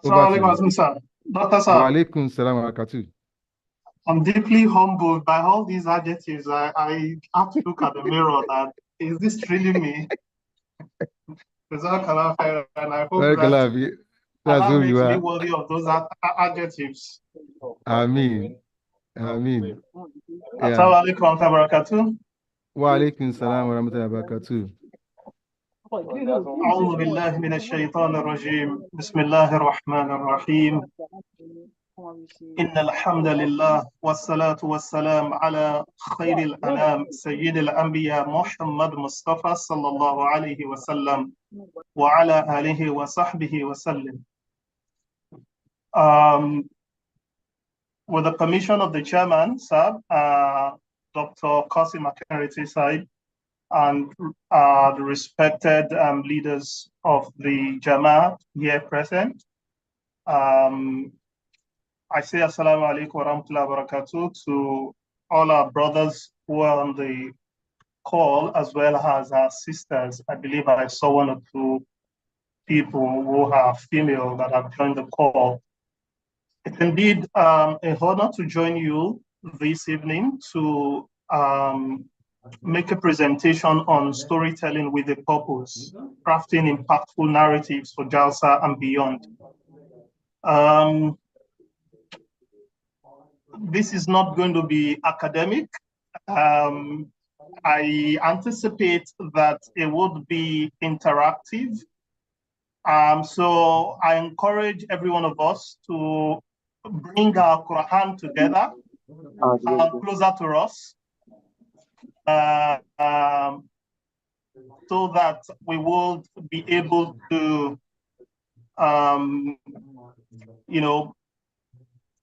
Over to Assalamu you. alaikum, sir. Dr. Wa Sir, alaikum salam wa barakatuh. I'm deeply humbled by all these adjectives. I have to look at the mirror that, is this really me? Jazakallah khair, and I hope Very that glad. That's Allah who you makes me are. worthy of those adjectives. Ameen. Ameen. Yeah. Assalamu alaikum wa barakatuh. Wa alaikum salam wa rahmatullahi wa barakatuh. أعوذ بالله من الشيطان الرجيم بسم الله الرحمن الرحيم إن الحمد لله والصلاة والسلام على خير الأنام سيد الأنبياء محمد مصطفى صلى الله عليه وسلم وعلى آله وصحبه وسلم. With the permission of the chairman, sir, Dr. Qasim Akinriti Said, and the respected leaders of the Jamaat here present, I say Assalamu alaikum wa rahmatullahi wa barakatuh to all our brothers who are on the call, as well as our sisters. I believe I saw one or two people who are female that have joined the call. It's indeed a honor to join you this evening to make a presentation on storytelling with a purpose, crafting impactful narratives for Jalsa and beyond. This is not going to be academic. I anticipate that it would be interactive. So I encourage every one of us to bring our Quran together, closer to us, so that we will be able to,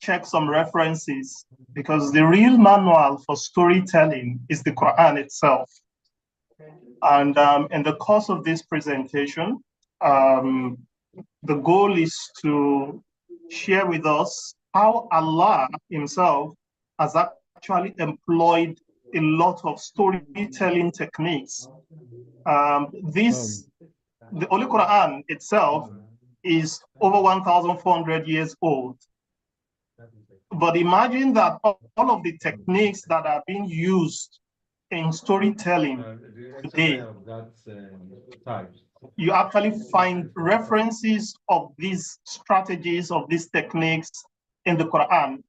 check some references, because the real manual for storytelling is the Quran itself. And in the course of this presentation, the goal is to share with us how Allah Himself has actually employed a lot of storytelling techniques. The Holy Quran itself is over 1,400 years old. But imagine that all of the techniques that are being used in storytelling today, you actually find references of these strategies, of these techniques in the Quran.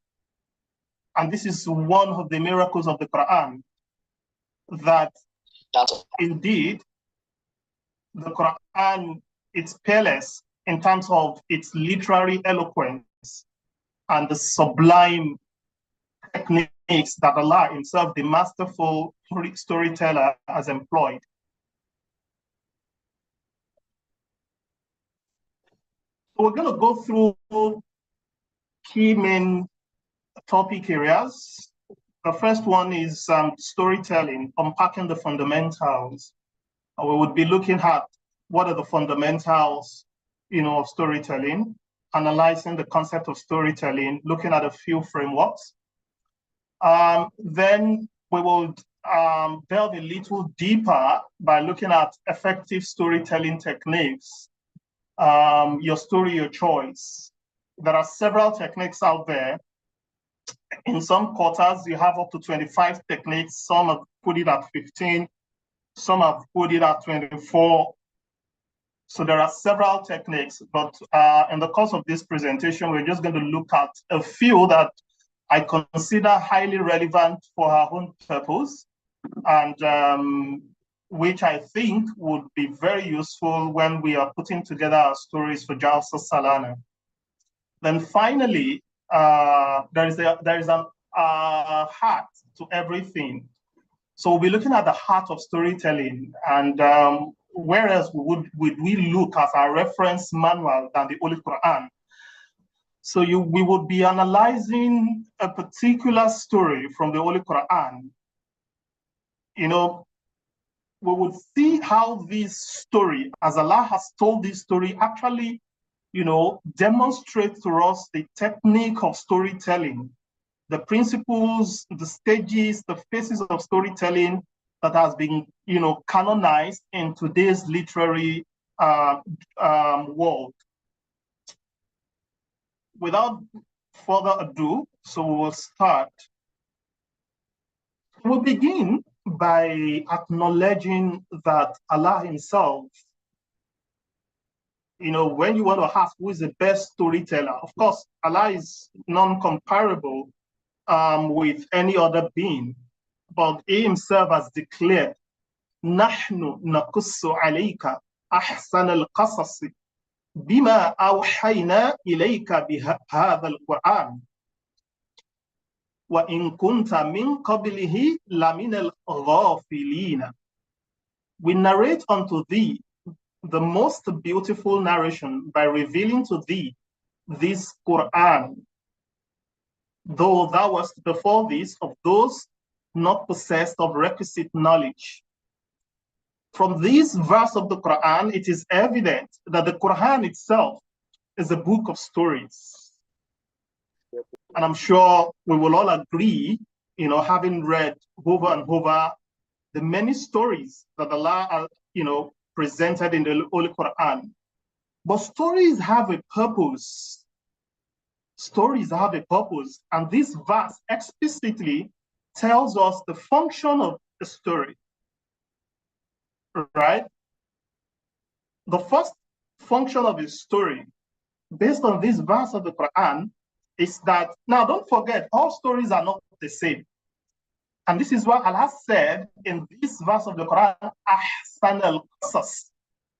And this is one of the miracles of the Quran, that indeed the Quran is peerless in terms of its literary eloquence and the sublime techniques that Allah Himself, the masterful storyteller, has employed. So we're going to go through key main topic areas. The first one is storytelling, unpacking the fundamentals. We would be looking at what are the fundamentals, of storytelling, analyzing the concept of storytelling, looking at a few frameworks. Then we will delve a little deeper by looking at effective storytelling techniques. Your story, your choice. There are several techniques out there. In some quarters, you have up to 25 techniques. Some have put it at 15. Some have put it at 24. So there are several techniques, but in the course of this presentation, we're just going to look at a few that I consider highly relevant for our own purpose, and which I think would be very useful when we are putting together our stories for Jalsa Salana. Then finally, there is an heart to everything. So we'll be looking at the heart of storytelling, and whereas would we look at our reference manual than the Holy Quran. So we would be analyzing a particular story from the Holy Quran. We would see how this story, as Allah has told this story, actually, demonstrates to us the technique of storytelling, the principles, the stages, the phases of storytelling that has been, canonized in today's literary world. without further ado, so we will start. We'll begin by acknowledging that Allah Himself, when you want to ask who is the best storyteller, of course, Allah is non-comparable with any other being, but He Himself has declared, نحن نقص عليك أحسن القصص بما أوحينا إليك بهذا القرآن وإن كنت من قبله لمن الغافلين. We narrate unto thee the most beautiful narration by revealing to thee this Quran, though thou wast before this of those not possessed of requisite knowledge. From this verse of the Quran, it is evident that the Quran itself is a book of stories. And I'm sure we will all agree, having read over and over the many stories that Allah, presented in the Holy Quran. But stories have a purpose. Stories have a purpose. And this verse explicitly tells us the function of the story. Right? The first function of a story, based on this verse of the Quran, is that, now don't forget, all stories are not the same. And this is what Allah said in this verse of the Quran, Ahsan al-Qasas,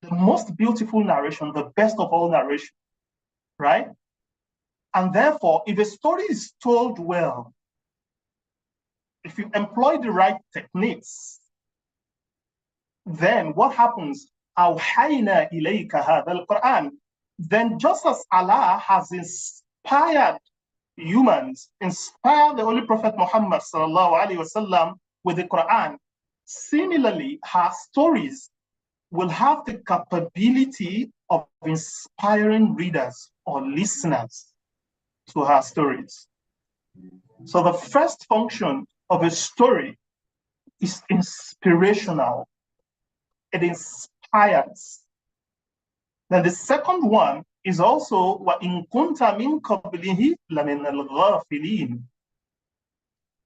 the most beautiful narration, the best of all narration, right? And therefore, if a story is told well, if you employ the right techniques, then what happens? أوحينا إليك هذا القرآن. Then just as Allah has inspired humans, inspired the Holy Prophet Muhammad sallallahu alaihi wasallam with the Quran, similarly, her stories will have the capability of inspiring readers or listeners to her stories. So the first function of a story is inspirational. It inspires. Then the second one is also وَإِن كُنْتَ مِنْ قَبْلِهِ لَمِنَ الْغَافِلِينَ.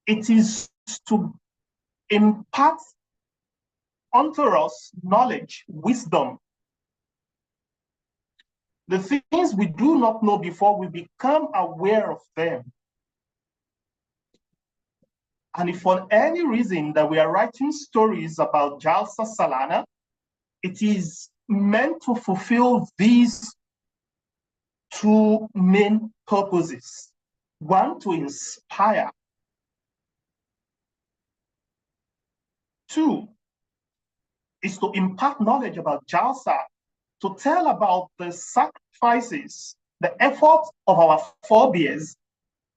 It is to impart unto us knowledge, wisdom. The things we do not know before we become aware of them. And if for any reason that we are writing stories about Jalsa Salana, it is meant to fulfill these two main purposes. One, to inspire. Two, is to impart knowledge about Jalsa, to tell about the sacrifices, the effort of our forebears,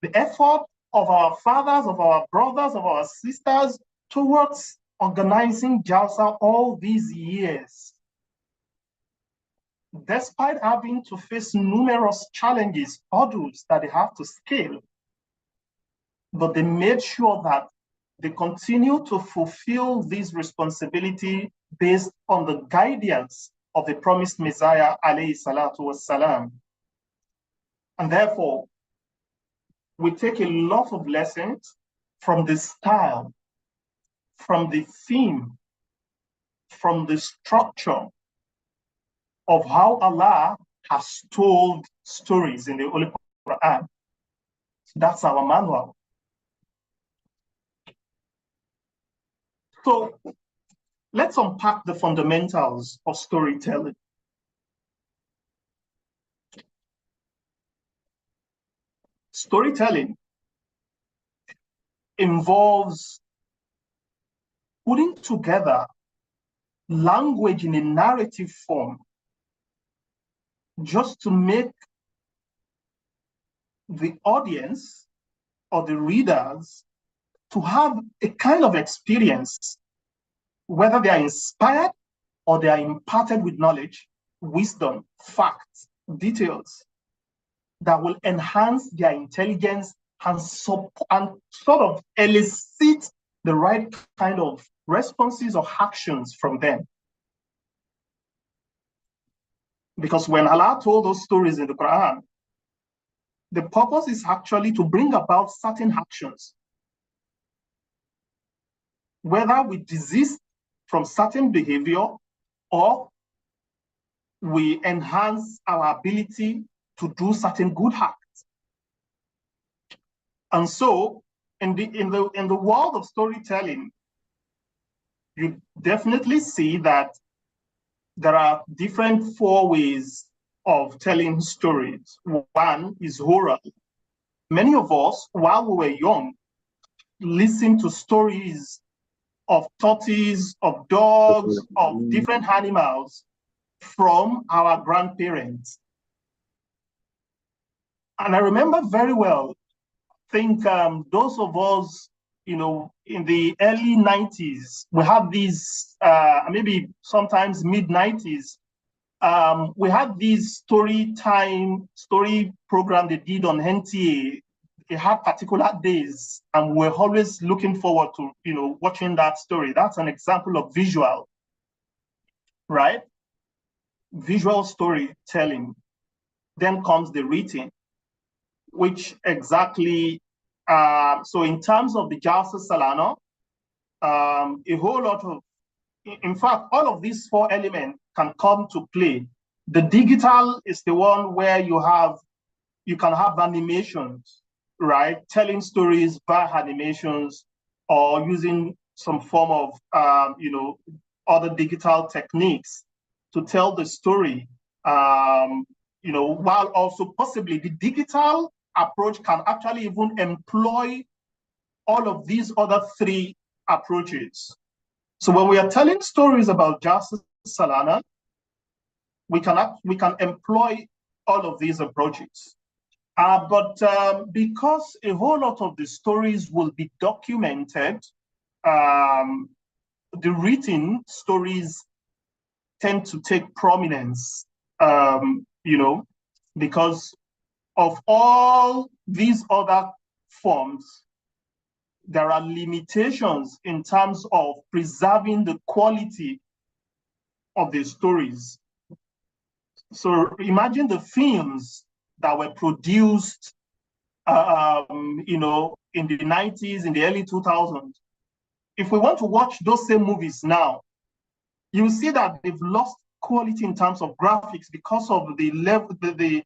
the effort of our fathers, of our brothers, of our sisters towards organizing Jalsa all these years. Despite having to face numerous challenges, hurdles that they have to scale, but they made sure that they continue to fulfill this responsibility based on the guidance of the promised Messiah, alayhi salatu wassalam. And therefore, we take a lot of lessons from the style, from the theme, from the structure of how Allah has told stories in the Holy Quran. That's our manual. So let's unpack the fundamentals of storytelling. Storytelling involves putting together language in a narrative form just to make the audience or the readers to have a kind of experience, whether they are inspired or they are imparted with knowledge, wisdom, facts, details that will enhance their intelligence and sort of elicit the right kind of responses or actions from them. Because when Allah told those stories in the Quran, The purpose is actually to bring about certain actions, whether we desist from certain behavior or we enhance our ability to do certain good acts. And so in the world of storytelling, you definitely see that there are different 4 ways of telling stories. One is oral. Many of us, while we were young, listened to stories of tortoises, of dogs, of different animals from our grandparents. And I remember very well, I think those of us, in the early 90s, we had these, maybe sometimes mid-90s, we had this story program they did on NTA. They had particular days, and we're always looking forward to, watching that story. That's an example of visual, right? Visual storytelling. Then comes the written, which exactly, so in terms of the Jalsa Salana, a whole lot of, in fact, all of these 4 elements can come to play. The digital is the one where you can have animations, right? Telling stories by animations or using some form of, other digital techniques to tell the story. While also possibly the digital approach can actually even employ all of these other 3 approaches. So when we are telling stories about Justice Salana, we can employ all of these approaches. But because a whole lot of the stories will be documented, the written stories tend to take prominence, because of all these other forms, there are limitations in terms of preserving the quality of the stories. So imagine the films that were produced, in the 90s, in the early 2000s. If we want to watch those same movies now, you see that they've lost quality in terms of graphics because of the level, the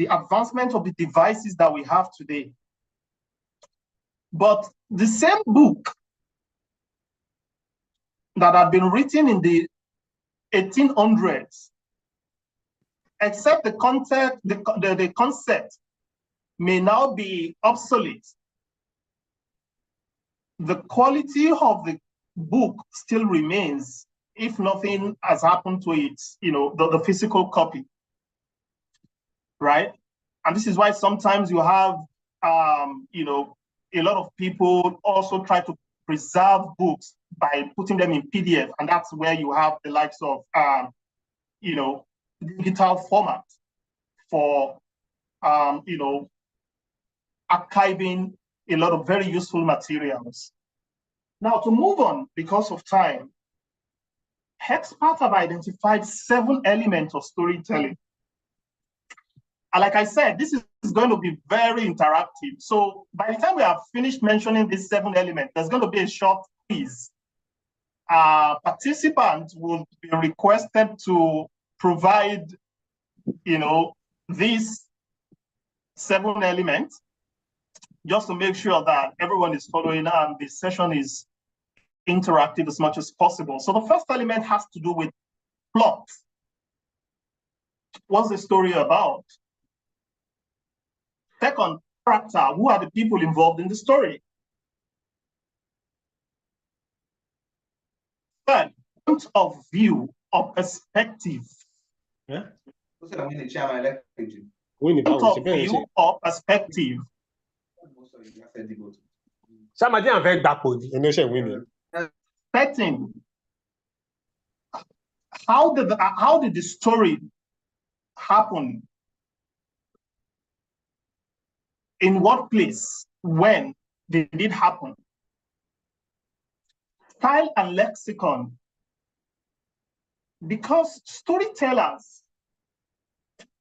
advancement of the devices that we have today. But the same book that had been written in the 1800s, except the concept may now be obsolete, the quality of the book still remains, if nothing has happened to it, the physical copy, right? And this is why sometimes you have, a lot of people also try to preserve books by putting them in PDF, and that's where you have the likes of, digital format for, archiving a lot of very useful materials. Now, to move on, because of time, experts have identified 7 elements of storytelling. And like I said, this is going to be very interactive. So by the time we have finished mentioning these 7 elements, there's going to be a short quiz. Participants will be requested to provide, these 7 elements, just to make sure that everyone is following and the session is interactive as much as possible. So the first element has to do with plot. What's the story about? Second, character. Who are the people involved in the story? Third, point of view or perspective. Yeah? Point of view or perspective. Setting. How did the story happen? In what place? When did it happen? Style and lexicon. Because storytellers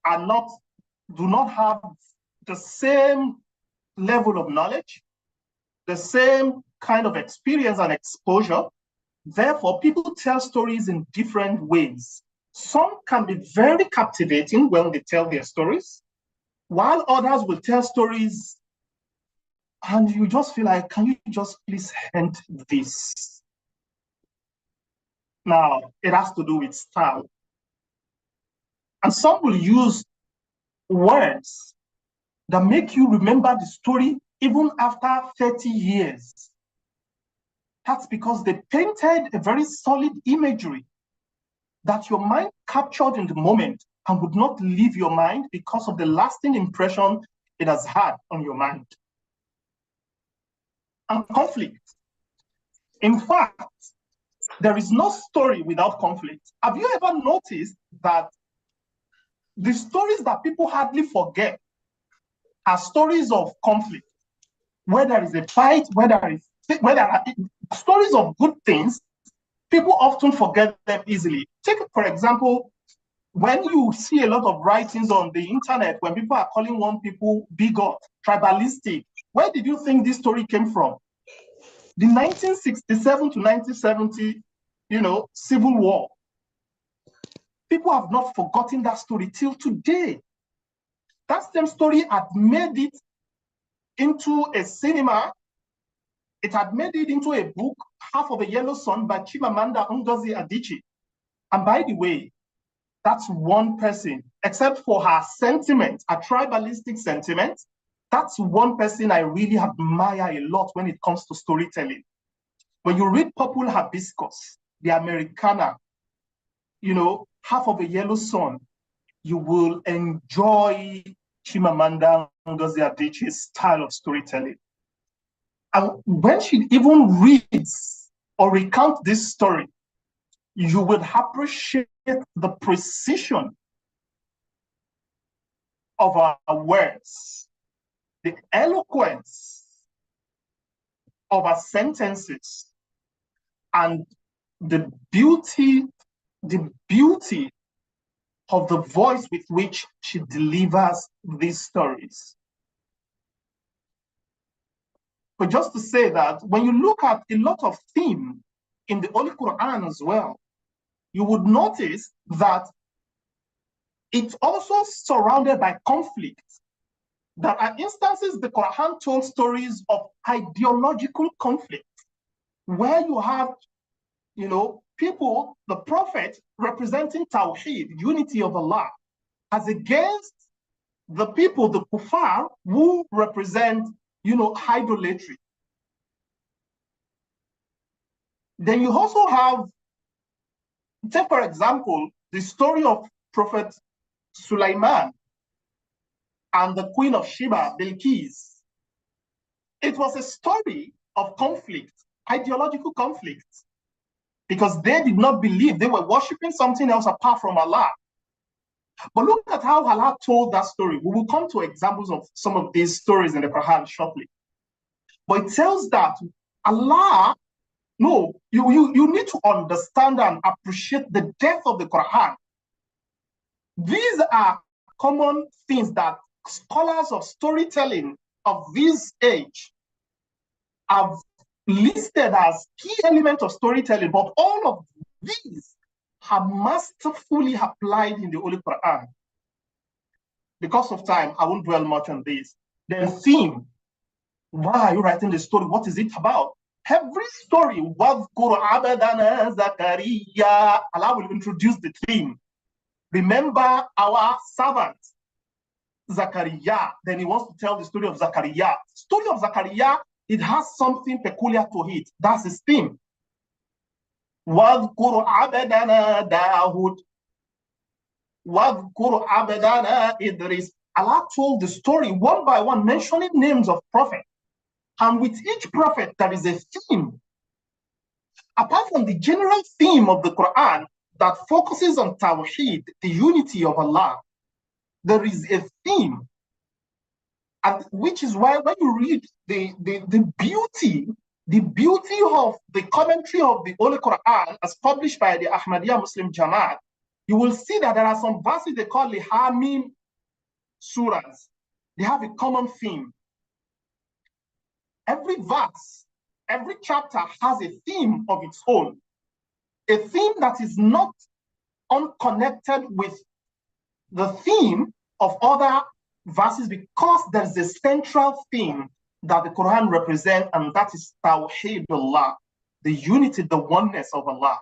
do not have the same level of knowledge, the same kind of experience and exposure. Therefore, people tell stories in different ways. Some can be very captivating when they tell their stories, while others will tell stories and you just feel like, can you just please end this? Now, it has to do with style. And some will use words that make you remember the story even after 30 years. That's because they painted a very solid imagery that your mind captured in the moment and would not leave your mind because of the lasting impression it has had on your mind. And conflict. In fact, there is no story without conflict. Have you ever noticed that the stories that people hardly forget are stories of conflict? Where there is a fight, where there are stories of good things, people often forget them easily. Take, for example, when you see a lot of writings on the internet, when people are calling one people bigot, tribalistic, where did you think this story came from? The 1967 to 1970, Civil War. People have not forgotten that story till today. That same story had made it into a cinema. It had made it into a book, Half of a Yellow Sun by Chimamanda Ngozi Adichie. And by the way, that's one person, except for her sentiment, her tribalistic sentiment, that's one person I really admire a lot when it comes to storytelling. When you read Purple Hibiscus, the Americana, Half of a Yellow Sun, you will enjoy Chimamanda Ngozi Adichie's style of storytelling. And when she even reads or recounts this story, you will appreciate the precision of our words, the eloquence of our sentences, and the beauty of the voice with which she delivers these stories. But just to say that when you look at a lot of theme in the Holy Quran as well, you would notice that it's also surrounded by conflict. There are instances the Quran told stories of ideological conflict, where you have, people, the prophet representing Tawheed, unity of Allah, as against the people, the kuffar, who represent, idolatry. Then you also have, take for example, the story of Prophet Sulaiman and the Queen of Sheba, Bilqis. It was a story of conflict, ideological conflict, because they did not believe, they were worshiping something else apart from Allah. But look at how Allah told that story. We will come to examples of some of these stories in the Quran shortly. But it tells that Allah, no, you need to understand and appreciate the depth of the Quran. These are common things that scholars of storytelling of this age have listed as key elements of storytelling, but all of these are masterfully applied in the Holy Quran. Because of time, I won't dwell much on this. The theme, why are you writing the story? What is it about? Every story, وَاذْكُرْ عَبْدَنَا زَكَرِيَّا, Allah will introduce the theme. Remember our servant, Zakaria. Then he wants to tell the story of Zakaria. Story of Zakaria, it has something peculiar to it. That's his theme. وَاذْكُرْ عَبْدَنَا دَاوُدَ وَاذْكُرْ عَبْدَنَا إِدْرِيسَ. Allah told the story one by one, mentioning names of prophets. And with each prophet, there is a theme. Apart from the general theme of the Quran that focuses on Tawheed, the unity of Allah, there is a theme. And which is why when you read the beauty of the commentary of the Holy Quran as published by the Ahmadiyya Muslim Jamaat, you will see that there are some verses they call the Hamim surahs. They have a common theme. Every verse, every chapter has a theme of its own, a theme that is not unconnected with the theme of other verses, because there's a central theme that the Quran represents, and that is Tawheedullah, the unity, the oneness of Allah.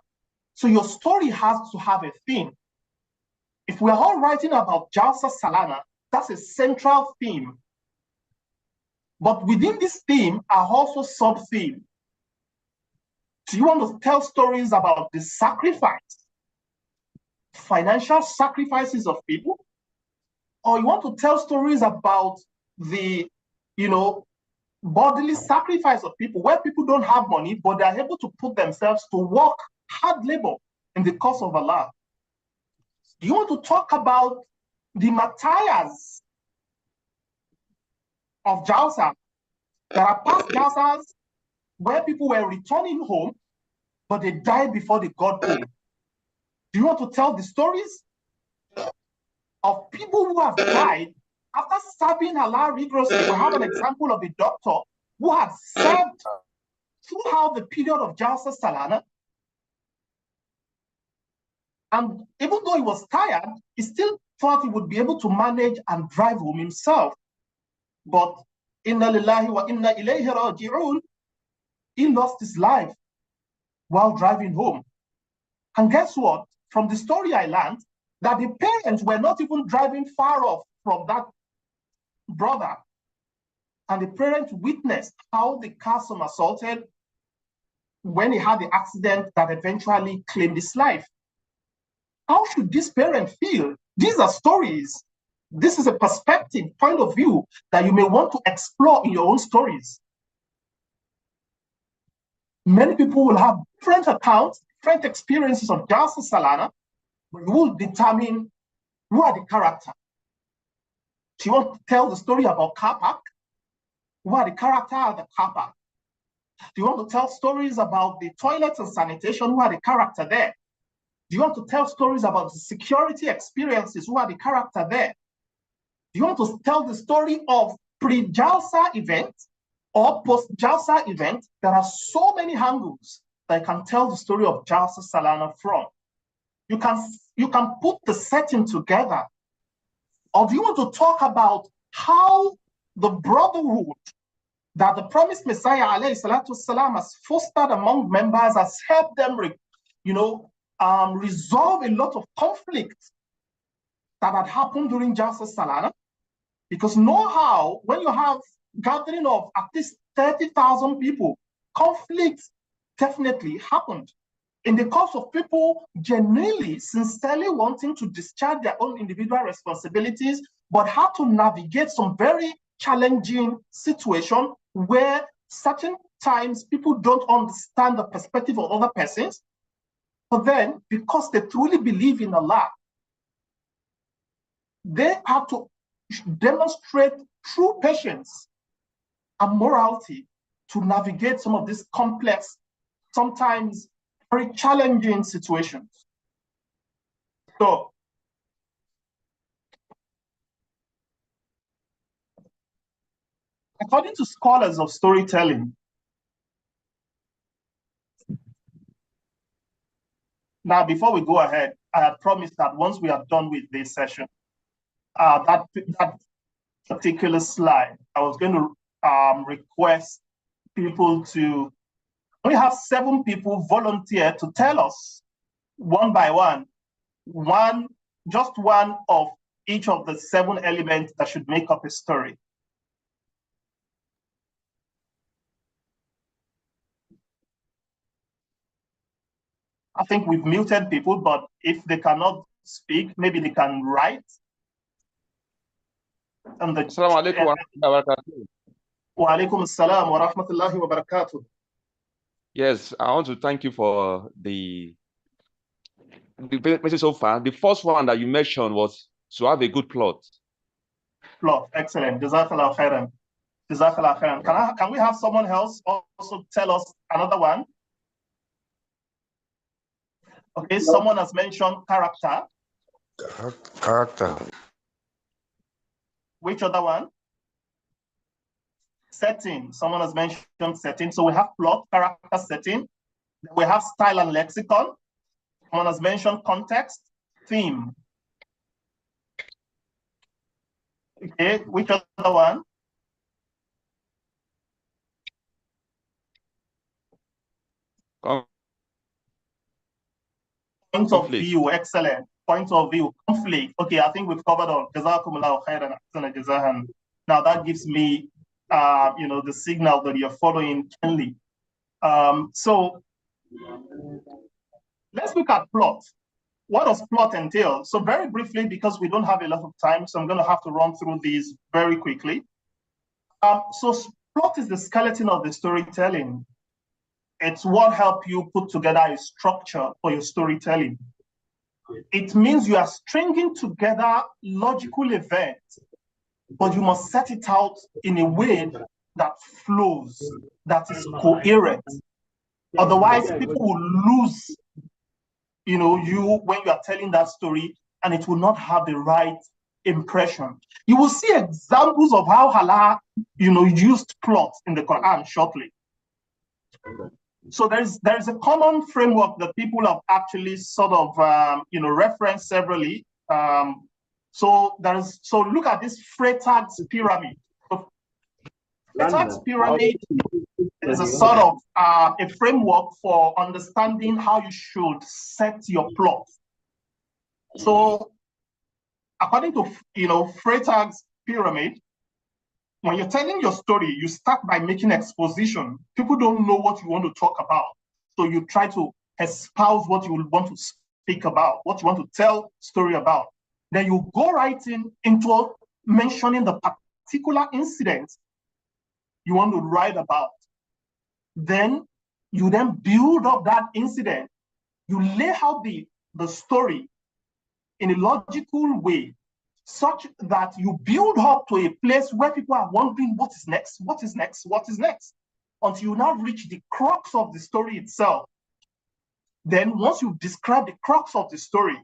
So your story has to have a theme. If we are all writing about Jalsa Salana, that's a central theme. But within this theme are also sub-themes. Do you want to tell stories about the sacrifice, financial sacrifices of people? Or you want to tell stories about the, bodily sacrifice of people, where people don't have money, but they are able to put themselves to work, hard labor in the cause of Allah? Do you want to talk about the martyrs of Jalsa? There are past Jalsas where people were returning home, but they died before they got home. Do you want to tell the stories of people who have died after serving Allah rigorously? We have an example of a doctor who had served throughout the period of Jalsa Salana, and even though he was tired, he still thought he would be able to manage and drive home himself. But inna lillahi wa inna ilayhi raji'un, he lost his life while driving home. And guess what? From the story I learned that the parents were not even driving far off from that brother. And the parents witnessed how the car somersaulted when he had the accident that eventually claimed his life. How should this parent feel? These are stories. This is a perspective, point of view that you may want to explore in your own stories. Many people will have different accounts, different experiences of Jalsa Salana, but you will determine who are the character. Do you want to tell the story about car park? Who are the character of the car park? Do you want to tell stories about the toilets and sanitation? Who are the character there? Do you want to tell stories about the security experiences? Who are the character there? Do you want to tell the story of pre-Jalsa event or post-Jalsa event? There are so many angles that I can tell the story of Jalsa Salana from. You can put the setting together. Or do you want to talk about how the brotherhood that the promised Messiah والسلام, has fostered among members has helped them resolve a lot of conflict that had happened during Jalsa Salana? Because know how, when you have gathering of at least 30,000 people, conflicts definitely happened. In the case of people genuinely, sincerely wanting to discharge their own individual responsibilities, but had to navigate some very challenging situation where certain times people don't understand the perspective of other persons. But then, because they truly believe in Allah, they have to demonstrate true patience and morality to navigate some of these complex, sometimes very challenging situations. So, according to scholars of storytelling, now before we go ahead, I had promised that once we are done with this session, that particular slide, I was going to request people to, we have 7 people volunteer to tell us one by one, just one of each of the 7 elements that should make up a story. I think we've muted people, but if they cannot speak, maybe they can write. Assalamu alaikum wa rahmatullahi wa barakatuh. Wa alaikum assalam wa rahmatullahi wa barakatuh. Yes, I want to thank you for the message so far. The first one that you mentioned was to have a good plot. Plot, excellent. Jazakallah khairan. Jazakallah khairan. Can we have someone else also tell us another one? Okay, someone has mentioned character. Character. Which other one? Setting, someone has mentioned setting. So we have plot, character, setting. We have style and lexicon. Someone has mentioned context, theme. Okay, which other one? Point of view, excellent. Point of view, conflict. Okay, I think we've covered all. Jazakumullahu khairan. Now that gives me, the signal that you're following keenly. So let's look at plot. What does plot entail? So very briefly, because we don't have a lot of time, so I'm going to have to run through these very quickly. So plot is the skeleton of the storytelling. It's what helps you put together a structure for your storytelling. It means you are stringing together logical events, but you must set it out in a way that flows, that is coherent. Otherwise, people will lose, you when you are telling that story, and it will not have the right impression. You will see examples of how Allah, used plot in the Quran shortly. So there's a common framework that people have actually sort of referenced severally. So look at this Freytag's pyramid. So Freytag's pyramid is a sort of a framework for understanding how you should set your plot. So according to Freytag's pyramid, when you're telling your story, you start by making exposition. People don't know what you want to talk about. So you try to espouse what you want to speak about, what you want to tell story about. Then you go right into mentioning the particular incident you want to write about. Then you build up that incident. You lay out the story in a logical way, such that you build up to a place where people are wondering what is next, until you now reach the crux of the story itself. Then once you describe the crux of the story,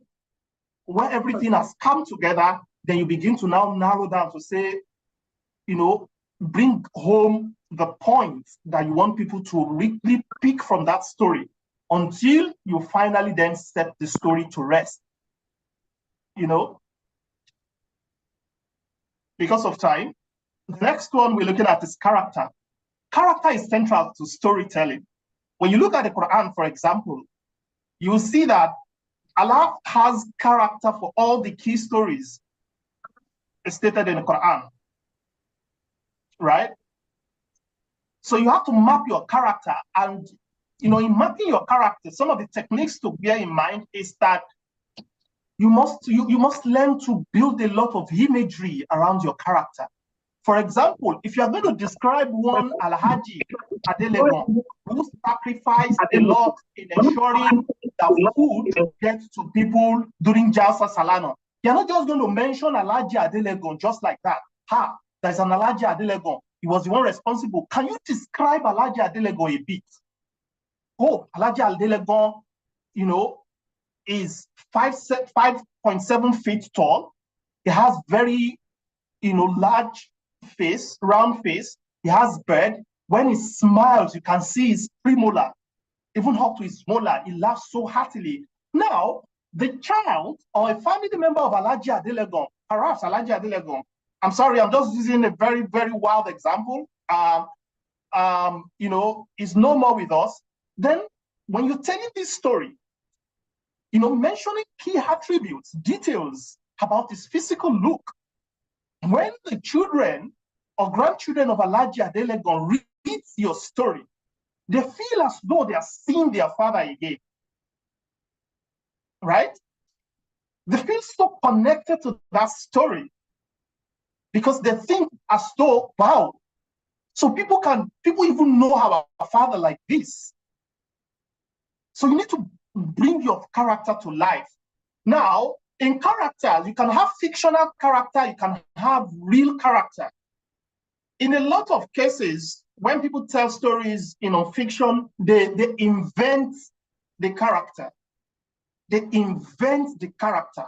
where everything has come together, then you begin to now narrow down to say, bring home the points that you want people to really pick from that story, until you finally then set the story to rest. Because of time, the next one we're looking at is character. Character is central to storytelling. When you look at the Quran, for example, you will see that Allah has character for all the key stories stated in the Quran, right? So you have to map your character, and in mapping your character, some of the techniques to bear in mind is that you must learn to build a lot of imagery around your character. For example, if you are going to describe one Alhaji Adelegon who sacrificed a lot in ensuring that food gets to people during Jalsa Salana, you're not just going to mention Alhaji Adelegon just like that. There's an Alhaji Adelegon. He was the one responsible. Can you describe Alhaji Adelegon a bit? Alhaji Adelegon, is 5.7 feet tall. He has very, large face, round face. He has beard. When he smiles, you can see his premolar, even up to his molar. He laughs so heartily. Now, the child or a family member of Alhaji Adelegon, perhaps Alhaji Adelegon, I'm sorry, I'm just using a very, very wild example, is no more with us. Then when you're telling this story, mentioning key attributes, details about his physical look. When the children or grandchildren of Alhaji Adelegon read your story, they feel as though they are seeing their father again, right? They feel so connected to that story because they think as though, wow, so people even know our father like this. So you need to bring your character to life. Now, in characters, you can have fictional character, you can have real character. In a lot of cases, when people tell stories in fiction, they invent the character. They invent the character.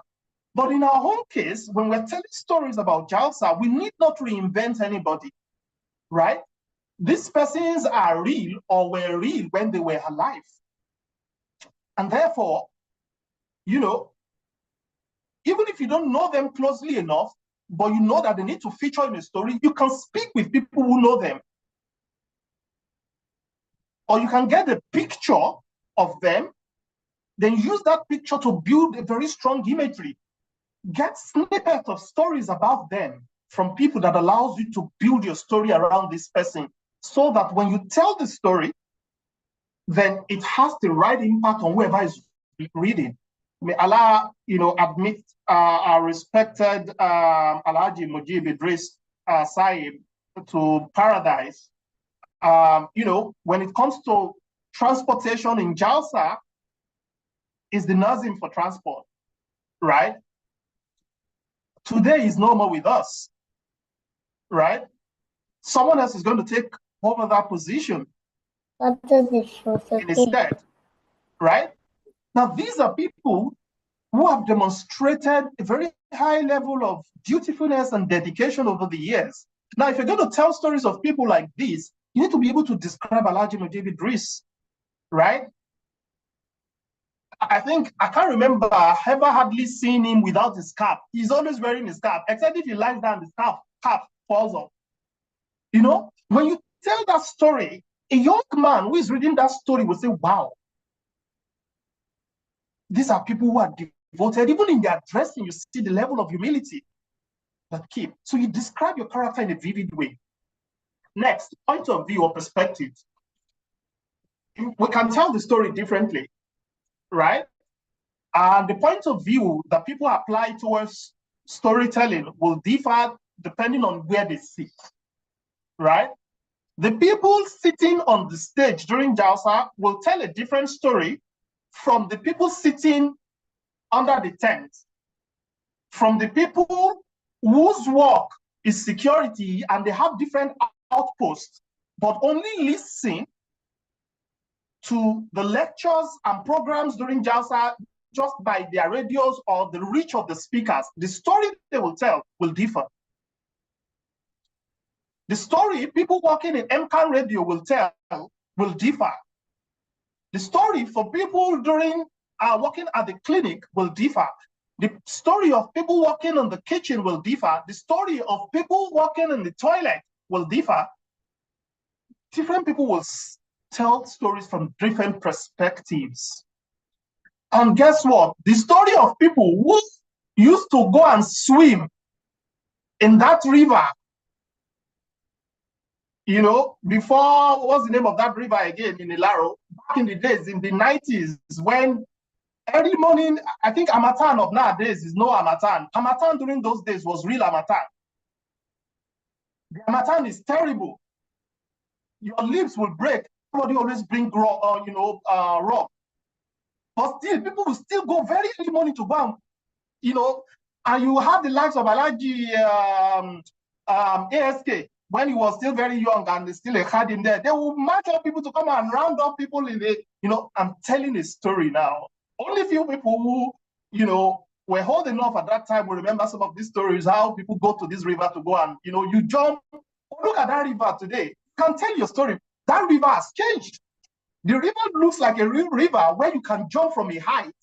But in our own case, when we're telling stories about Jalsa, we need not reinvent anybody, right? these persons are real or were real when they were alive. And therefore, you know, even if you don't know them closely enough, but you know that they need to feature in a story, you can speak with people who know them. Or you can get a picture of them, then use that picture to build a very strong imagery. Get snippets of stories about them from people that allows you to build your story around this person, so that when you tell the story, then it has the right impact on whoever is reading. May Allah, admit our respected Alhaji Mujib Idris Saib to paradise. When it comes to transportation in Jalsa, is the Nazim for transport, right? Today is no more with us, right? Someone else is going to take over that position in his stead, right? Now, these are people who have demonstrated a very high level of dutifulness and dedication over the years. Now, if you're going to tell stories of people like this, you need to be able to describe Alhaji Mujib Idris, right? I can't remember ever hardly seeing him without his cap. He's always wearing his cap, except if he lies down, his cap falls off. When you tell that story, a young man who is reading that story will say, wow, these are people who are devoted. Even in their dressing, you see the level of humility that keep. So you describe your character in a vivid way. Next, point of view or perspective. We can tell the story differently, right? And the point of view that people apply towards storytelling will differ depending on where they sit, right? The people sitting on the stage during Jalsa will tell a different story from the people sitting under the tent, from the people whose work is security and they have different outposts, but only listen to the lectures and programs during Jalsa just by their radios or the reach of the speakers. The story they will tell will differ. The story people working in MKA radio will tell will differ. The story for people during working at the clinic will differ. The story of people working in the kitchen will differ. The story of people working in the toilet will differ. Different people will tell stories from different perspectives. And guess what? The story of people who used to go and swim in that river, before, what's the name of that river again in Ilaro? Back in the days, in the 90s, when early morning, I think Harmattan of nowadays is no Harmattan. Harmattan during those days was real Harmattan. The Harmattan is terrible. Your lips will break. Somebody always bring rock. But still, people will still go very early morning to go and you have the likes of Alhaji ASK, when he was still very young and still a card in there. They will march up people to come and round up people in the, I'm telling a story now. Only few people who, were old enough at that time will remember some of these stories, how people go to this river to go and, you jump. Look at that river today. You can tell your story. That river has changed. The river looks like a real river where you can jump from a height,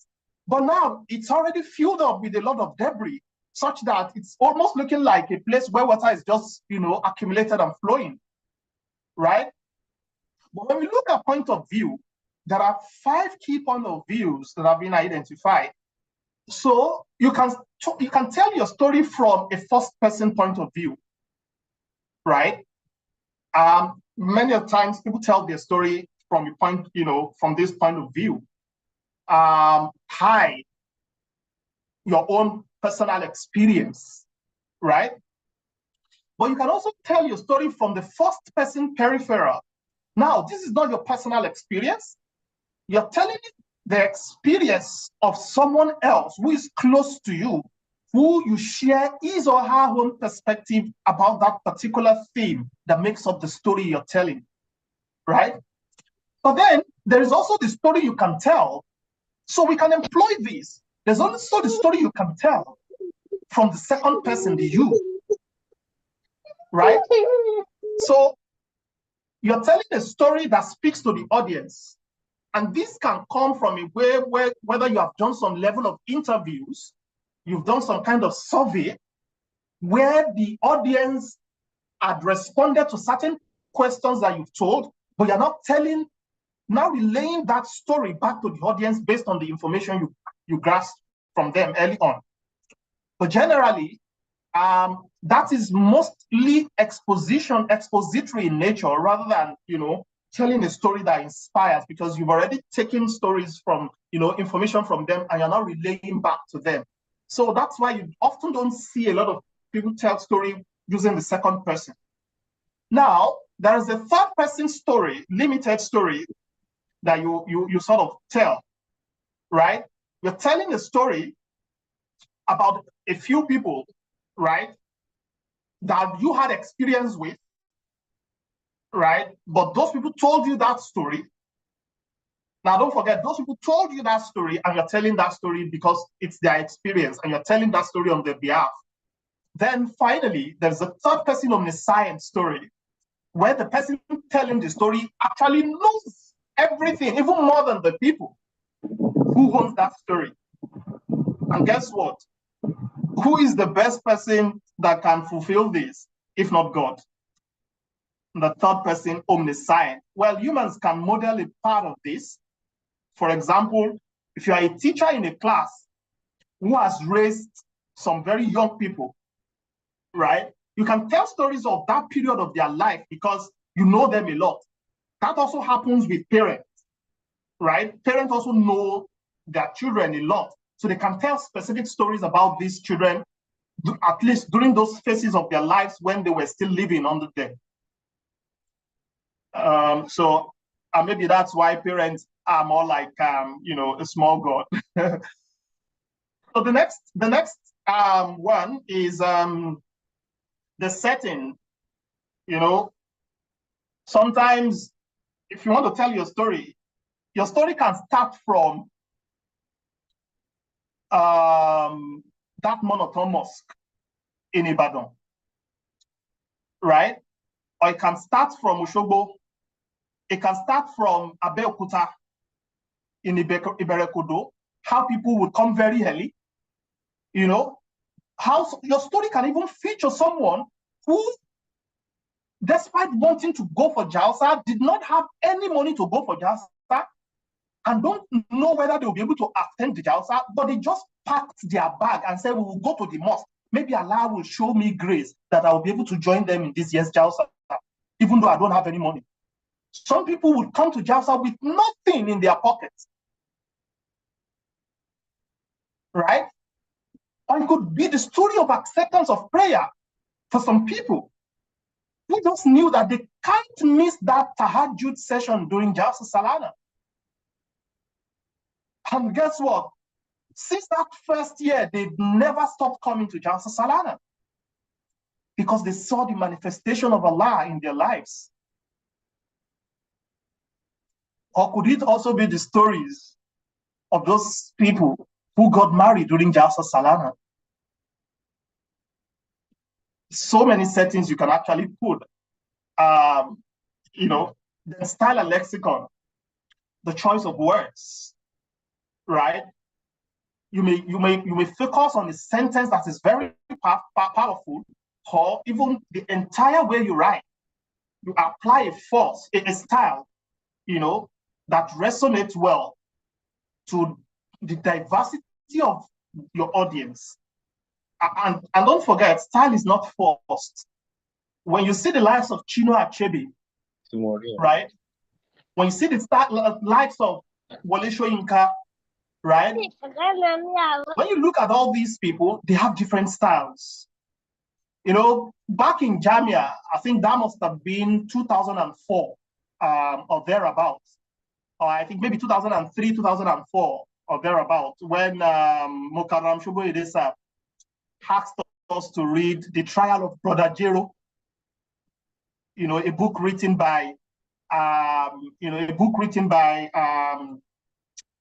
but now it's already filled up with a lot of debris, such that it's almost looking like a place where water is just, accumulated and flowing, right? But when we look at point of view, there are 5 key point of views that have been identified. So you can tell your story from a first-person point of view, right? Many times people tell their story from a point, from this point of view. Hide your own personal experience, right? But you can also tell your story from the first person peripheral. Now, this is not your personal experience. You're telling the experience of someone else who is close to you, who you share his or her own perspective about that particular theme that makes up the story you're telling, right? But then there is also the story you can tell. So we can employ this. There's also the story you can tell from the second person, the you, right? So You're telling a story that speaks to the audience. And this can come from a way where whether you have done some level of interviews, you've done some kind of survey where the audience had responded to certain questions that you've told, but you're not now relaying that story back to the audience based on the information you grasped from them early on. But generally, that is mostly expository in nature, rather than, telling a story that inspires, because you've already taken stories from, information from them, and you're not relaying back to them. So that's why you often don't see a lot of people tell story using the second person. Now, there is a third person story, limited story, that you sort of tell, right? You're telling a story about a few people, right, that you had experience with, right? But those people told you that story. Now, don't forget, those people told you that story, and you're telling that story because it's their experience, and you're telling that story on their behalf. Then finally, there's a third person omniscient story, where the person telling the story actually knows everything, even more than the people who owns that story. And guess what? Who is the best person that can fulfill this, if not God? The third person, omniscient. Well, humans can model a part of this. For example, if you are a teacher in a class who has raised some very young people, right? You can tell stories of that period of their life because you know them a lot. That also happens with parents, right? Parents also know their children a lot. So they can tell specific stories about these children, at least during those phases of their lives when they were still living under them. So maybe that's why parents are more like, a small God. So the next one is the setting. Sometimes if you want to tell your story can start from that monotone mosque in Ibadan, right? Or it can start from Oshogbo. It can start from Abeokuta in Iberekodo, how people would come very early. How your story can even feature someone who, despite wanting to go for Jalsa, did not have any money to go for Jalsa and don't know whether they will be able to attend the Jalsa, but they just packed their bag and said, we will go to the mosque. Maybe Allah will show me grace that I will be able to join them in this year's Jalsa, even though I don't have any money. Some people would come to Jalsa with nothing in their pockets, right? Or it could be the story of acceptance of prayer for some people who just knew that they can't miss that tahajjud session during Jalsa Salana. And guess what? Since that first year, they've never stopped coming to Jalsa Salana because they saw the manifestation of Allah in their lives. Or could it also be the stories of those people who got married during Jalsa Salana? So many settings you can actually put. The style and lexicon, the choice of words, right? You may focus on a sentence that is very powerful, or even the entire way you write. You apply a force, a style, that resonates well to the diversity of your audience. And don't forget, style is not forced. When you see the likes of Chinua Achebe, right? When you see the likes of Wole Soyinka, right? When you look at all these people, they have different styles. Back in Jamia, I think that must have been 2004 or thereabouts. Or I think maybe 2003, 2004 or thereabouts, when Mokaram Shubo Idesa asked us to read The Trial of Brother Jero, a book written by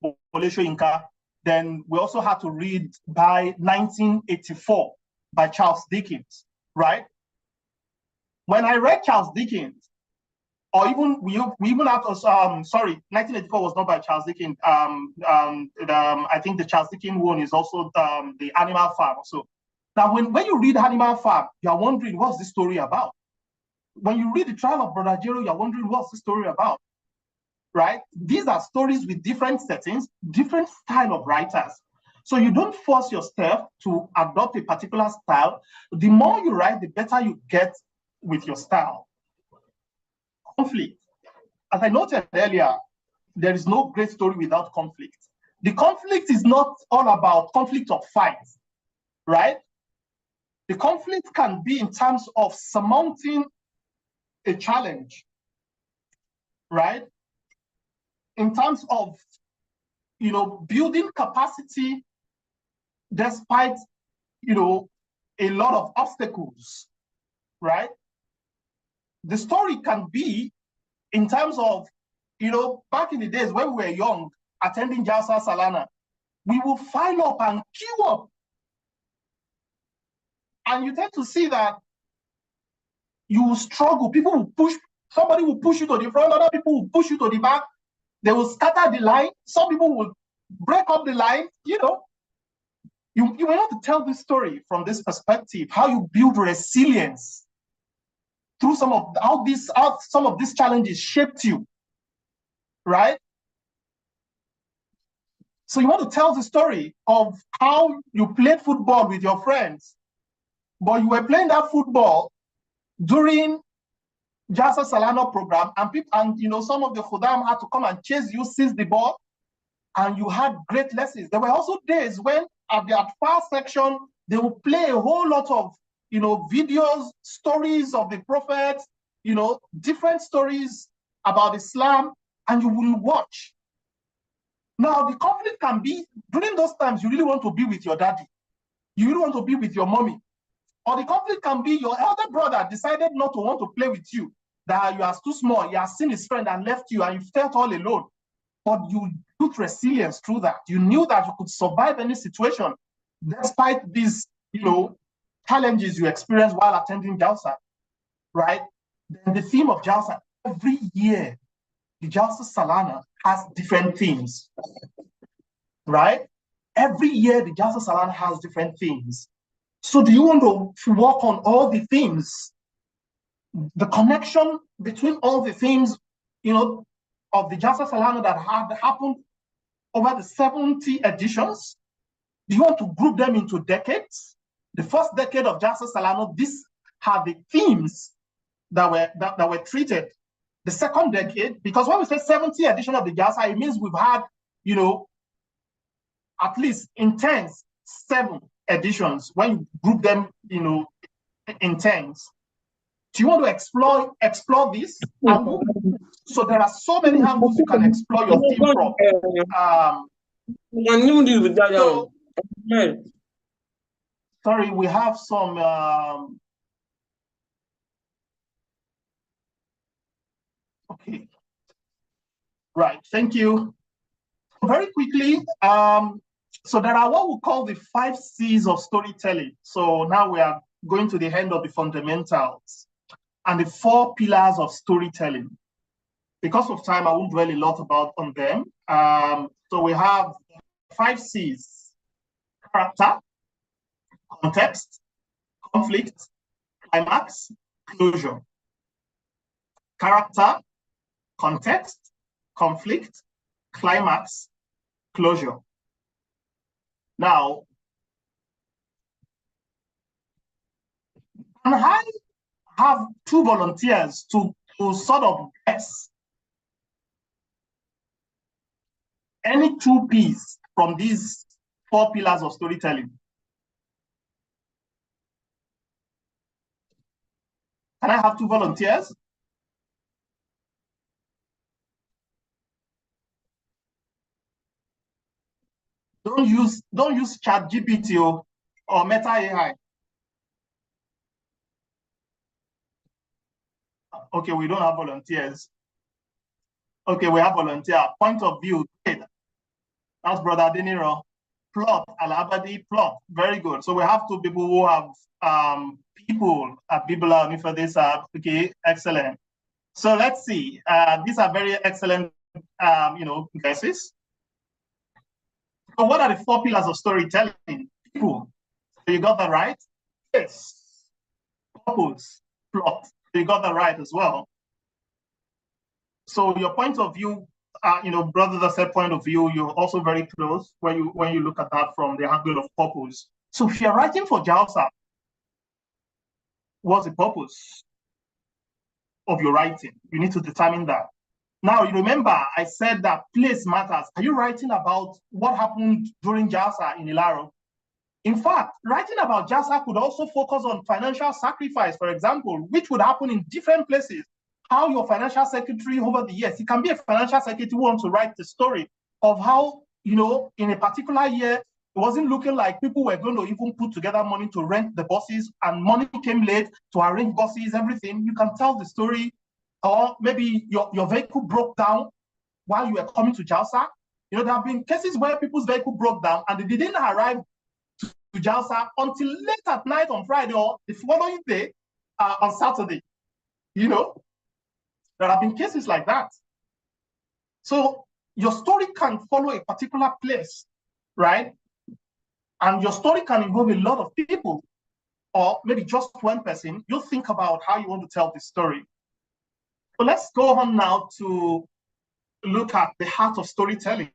Wole Soyinka. Then we also had to read by 1984 by Charles Dickens, right? When I read Charles Dickens, or even we even have sorry, 1984 was not by Charles Dickens. I think the Charles Dickens one is also the Animal Farm. So now when you read Animal Farm, you are wondering what's this story about. When you read the Trial of Brother Jero, you're wondering what's the story about, right? These are stories with different settings, different style of writers. So you don't force yourself to adopt a particular style. The more you write, the better you get with your style. Conflict. As I noted earlier, there is no great story without conflict. The conflict is not all about conflict of fights, right? The conflict can be in terms of surmounting a challenge, right? In terms of, building capacity despite, a lot of obstacles, right? The story can be in terms of, back in the days when we were young, attending Jalsa Salana, we will file up and queue up. And you tend to see that you will struggle. People will push, somebody will push you to the front, other people will push you to the back. They will scatter the line. Some people will break up the line, You want to tell this story from this perspective, how you build resilience through some of these challenges shaped you, right? So you want to tell the story of how you played football with your friends, but you were playing that football during Jalsa Salana program, and some of the Khuddam had to come and chase you, seize the ball, and you had great lessons. There were also days when at the far section, they will play a whole lot of videos, stories of the prophets, different stories about Islam, and you will watch. Now, the conflict can be, during those times, you really want to be with your daddy. You really want to be with your mommy. Or the conflict can be your elder brother decided not to want to play with you, that you are too small, he has seen his friend and left you, and you felt all alone. But you built resilience through that. You knew that you could survive any situation, despite these, challenges you experienced while attending Jalsa, right? Then the theme of Jalsa, every year, the Jalsa Salana has different themes, right? Every year, the Jalsa Salana has different themes. So do you want to work on all the themes? The connection between all the themes, of the Jalsa Salana that had happened over the 70 editions? Do you want to group them into decades? The first decade of Jalsa Salana, these are the themes that were treated. The second decade, because when we say 70 edition of the Jalsa, it means we've had, at least intense 7 editions when you group them, in tens. Do you want to explore this? So there are so many angles you can explore your theme from. Sorry, we have some. Okay. Right. Thank you. Very quickly. So there are what we call the 5 C's of storytelling. So now we are going to the end of the fundamentals and the 4 pillars of storytelling. Because of time, I won't dwell a lot on them. So we have 5 C's: character, context, conflict, climax, closure. Character, context, conflict, climax, closure. Now, can I have 2 volunteers to sort of guess any 2 P's from these 4 pillars of storytelling? Can I have 2 volunteers? Don't use ChatGPT or Meta AI. Okay, we don't have volunteers. Okay, we have volunteer. Point of view. That's Brother Deniro. Plot, Alabadi, plot. Very good. So we have 2 people who have people at Bibla for this. Okay, excellent. So let's see. These are very excellent, guesses. So what are the 4 pillars of storytelling? People. So you got that right? Yes. Purpose, plot. So you got that right as well. So your point of view, brother that said point of view, you're also very close when you look at that from the angle of purpose. So if you're writing for Jalsa, what's the purpose of your writing? You need to determine that. Now, you remember I said that place matters. Are you writing about what happened during Jalsa in Ilaro? In fact, writing about Jalsa could also focus on financial sacrifice, for example, which would happen in different places. How your financial secretary over the years, it can be a financial secretary who wants to write the story of how, in a particular year, it wasn't looking like people were going to even put together money to rent the buses, and money came late to arrange buses, everything. You can tell the story. Or maybe your vehicle broke down while you were coming to Jalsa. There have been cases where people's vehicle broke down and they didn't arrive to Jalsa until late at night on Friday or the following day on Saturday. There have been cases like that. So your story can follow a particular place, right? And your story can involve a lot of people, or maybe just one person. You think about how you want to tell the story. So let's go on now to look at the heart of storytelling.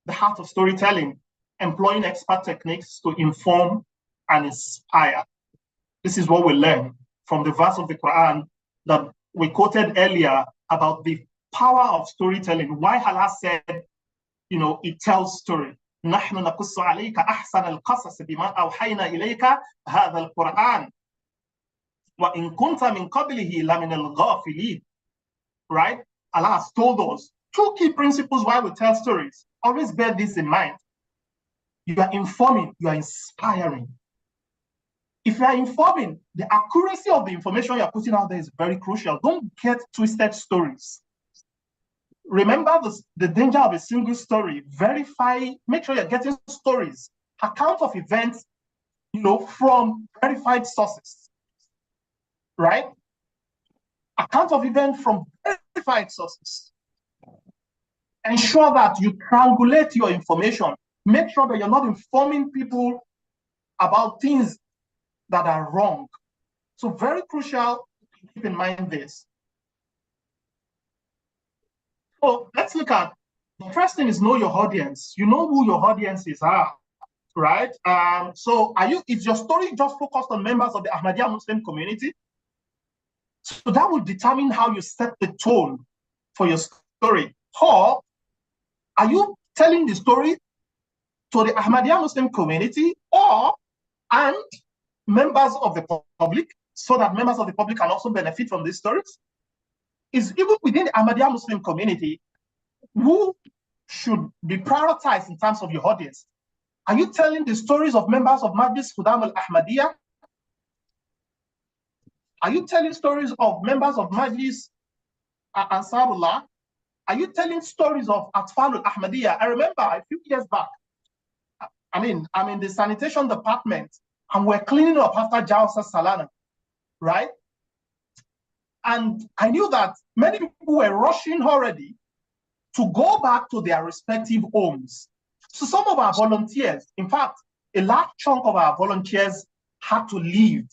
The heart of storytelling, employing expert techniques to inform and inspire. This is what we learn from the verse of the Quran that we quoted earlier about the power of storytelling. Why Allah said, it tells story. نحن نقص عليك أحسن القصص بما أوحينا إليك هذا القرآن وإن كنت من قبله لمن الغافلين. Right? Allah has told us 2 key principles why we tell stories. Always bear this in mind. You are informing, you are inspiring. If you are informing, the accuracy of the information you're putting out there is very crucial. Don't get twisted stories. Remember the danger of a single story. Verify, make sure you're getting stories, accounts of events, from verified sources, right? Accounts of events from verified sources. Ensure that you triangulate your information. Make sure that you're not informing people about things that are wrong. So very crucial to keep in mind this. So let's look at, the first thing is know your audience. You know who your audiences are, right? So is your story just focused on members of the Ahmadiyya Muslim community? So that will determine how you set the tone for your story. Or are you telling the story to the Ahmadiyya Muslim community and members of the public, so that members of the public can also benefit from these stories? Is even within the Ahmadiyya Muslim community, who should be prioritized in terms of your audience? Are you telling the stories of members of Majlis Khudam al-Ahmadiyya? Are you telling stories of members of Majlis Ansarullah? Are you telling stories of Atfal al-Ahmadiyya? I remember a few years back, I'm in the sanitation department, and we're cleaning up after Jalsa Salana, right? And I knew that many people were rushing already to go back to their respective homes. So some of our volunteers, in fact, a large chunk of our volunteers had to leave.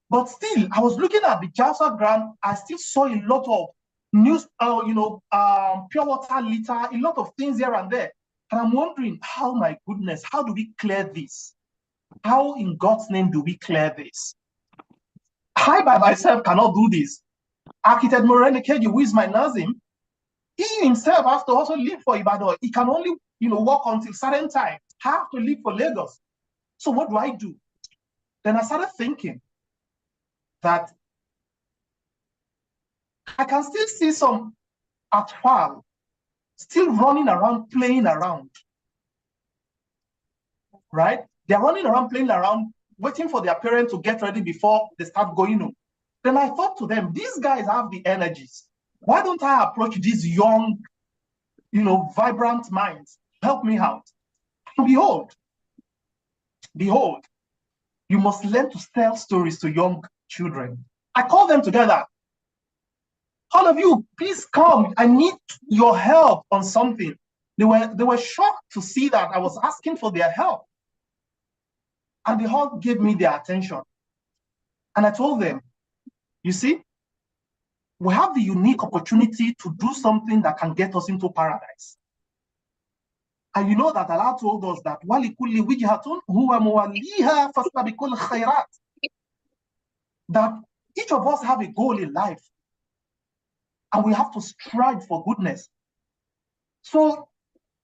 But still, I was looking at the Jalsa ground, I still saw a lot of news, pure water litter, a lot of things here and there. And I'm wondering, my goodness, how do we clear this? How in God's name do we clear this? I by myself cannot do this. Architect Moreni Keji, who is my Nazim, he himself has to also leave for Ibadan. He can only, work until certain time. I have to leave for Lagos. So what do? Then I started thinking that I can still see some Atfal still running around, playing around, right? They're running around, playing around, waiting for their parents to get ready before they start going home. Then I thought to them, these guys have the energies. Why don't I approach these young, vibrant minds? Help me out. And behold, you must learn to tell stories to young children. I call them together. All of you, please come. I need your help on something. They were shocked to see that I was asking for their help. And they all gave me their attention. And I told them, you see, we have the unique opportunity to do something that can get us into paradise. And you know that Allah told us that وَلِكُلِّ وِجْهَةٌ هُوَ مُوَلِّيهَا فَاسْتَبِقُوا الْخَيْرَاتِ. That each of us have a goal in life. And we have to strive for goodness. So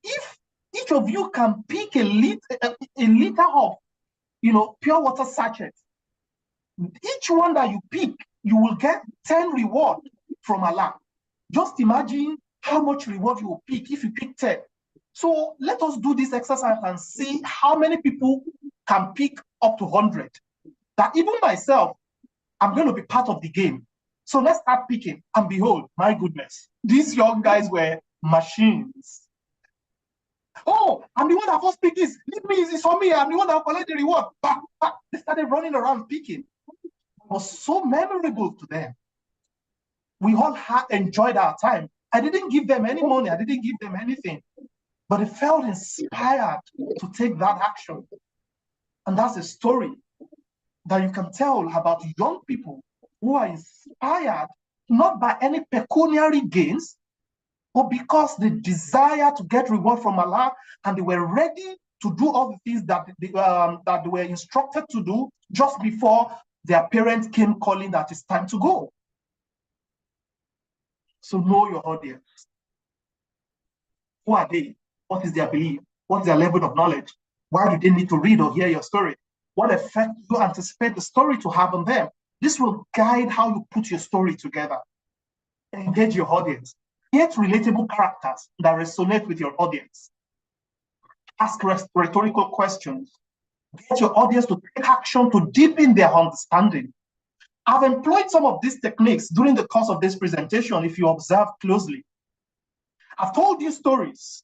if each of you can pick a liter of, pure water sachet, each one that you pick, you will get 10 reward from Allah. Just imagine how much reward you will pick if you pick 10. So let us do this exercise and see how many people can pick up to 100. That even myself, I'm going to be part of the game. So let's start picking. And behold, my goodness, these young guys were machines. Oh, I'm the one that first picked this. Leave me, it's for me. I'm the one that will collect the reward. They started running around picking. It was so memorable to them. We all enjoyed our time. I didn't give them any money. I didn't give them anything. But they felt inspired to take that action. And that's a story that you can tell about young people who are inspired not by any pecuniary gains, but because they desire to get reward from Allah and they were ready to do all the things that they were instructed to do just before their parents came calling that it's time to go. So know your audience. Who are they? What is their belief? What is their level of knowledge? Why do they need to read or hear your story? What effect do you anticipate the story to have on them? This will guide how you put your story together. Engage your audience. Create relatable characters that resonate with your audience. Ask rhetorical questions. Get your audience to take action to deepen their understanding. I've employed some of these techniques during the course of this presentation, if you observe closely. I've told you stories.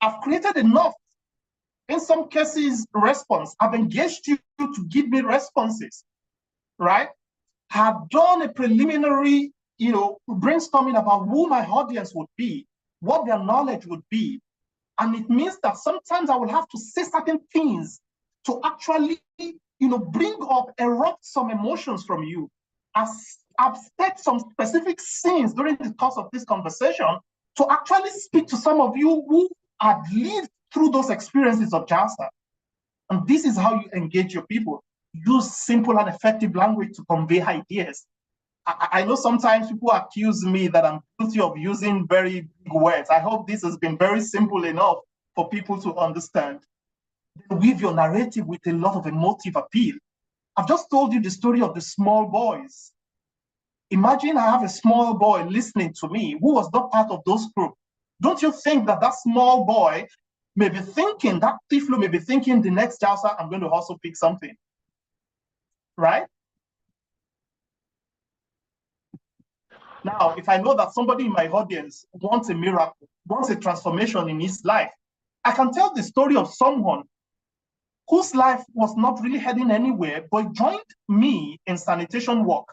I've created enough, in some cases, response. I've engaged you to give me responses, right? I've done a preliminary, brainstorming about who my audience would be, what their knowledge would be. And it means that sometimes I will have to say certain things to actually, bring up, erupt some emotions from you. I've set some specific scenes during the course of this conversation to actually speak to some of you who had lived through those experiences of Jalsa. And this is how you engage your people. Use simple and effective language to convey ideas. I know sometimes people accuse me that I'm guilty of using very big words. I hope this has been very simple enough for people to understand. Weave your narrative with a lot of emotive appeal. I've just told you the story of the small boys. Imagine I have a small boy listening to me who was not part of those groups. Don't you think that that small boy may be thinking, that Tiflu may be thinking, the next Jalsa, I'm going to also pick something, right? Now, if I know that somebody in my audience wants a miracle, wants a transformation in his life, I can tell the story of someone whose life was not really heading anywhere, but joined me in sanitation work.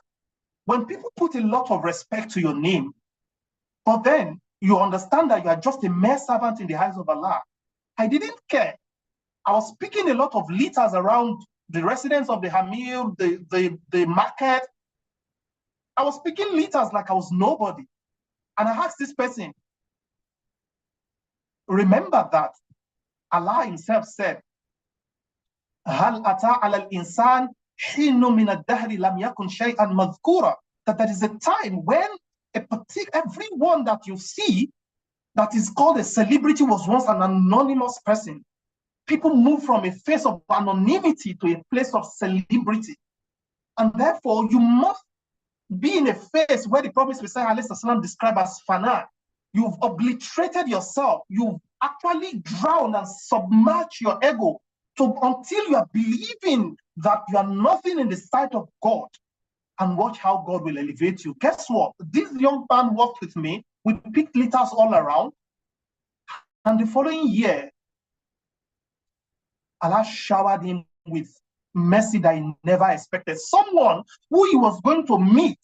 When people put a lot of respect to your name, but then you understand that you are just a mere servant in the eyes of Allah, I didn't care. I was speaking a lot of liters around the residents of the Hamil, the market. I was speaking liters like I was nobody. And I asked this person, remember that Allah himself said, هل أتى على الإنسان حين من الدهر لم يكن شيئا مذكورا, that there is a time when everyone that you see that is called a celebrity was once an anonymous person. People move from a phase of anonymity to a place of celebrity. And therefore, you must be in a phase where the Prophet described as fana. You've obliterated yourself. You've actually drowned and submerged your ego until you are believing that you are nothing in the sight of God. And watch how God will elevate you. Guess what? This young man worked with me. We picked litters all around. And the following year, Allah showered him with mercy that he never expected. Someone who he was going to meet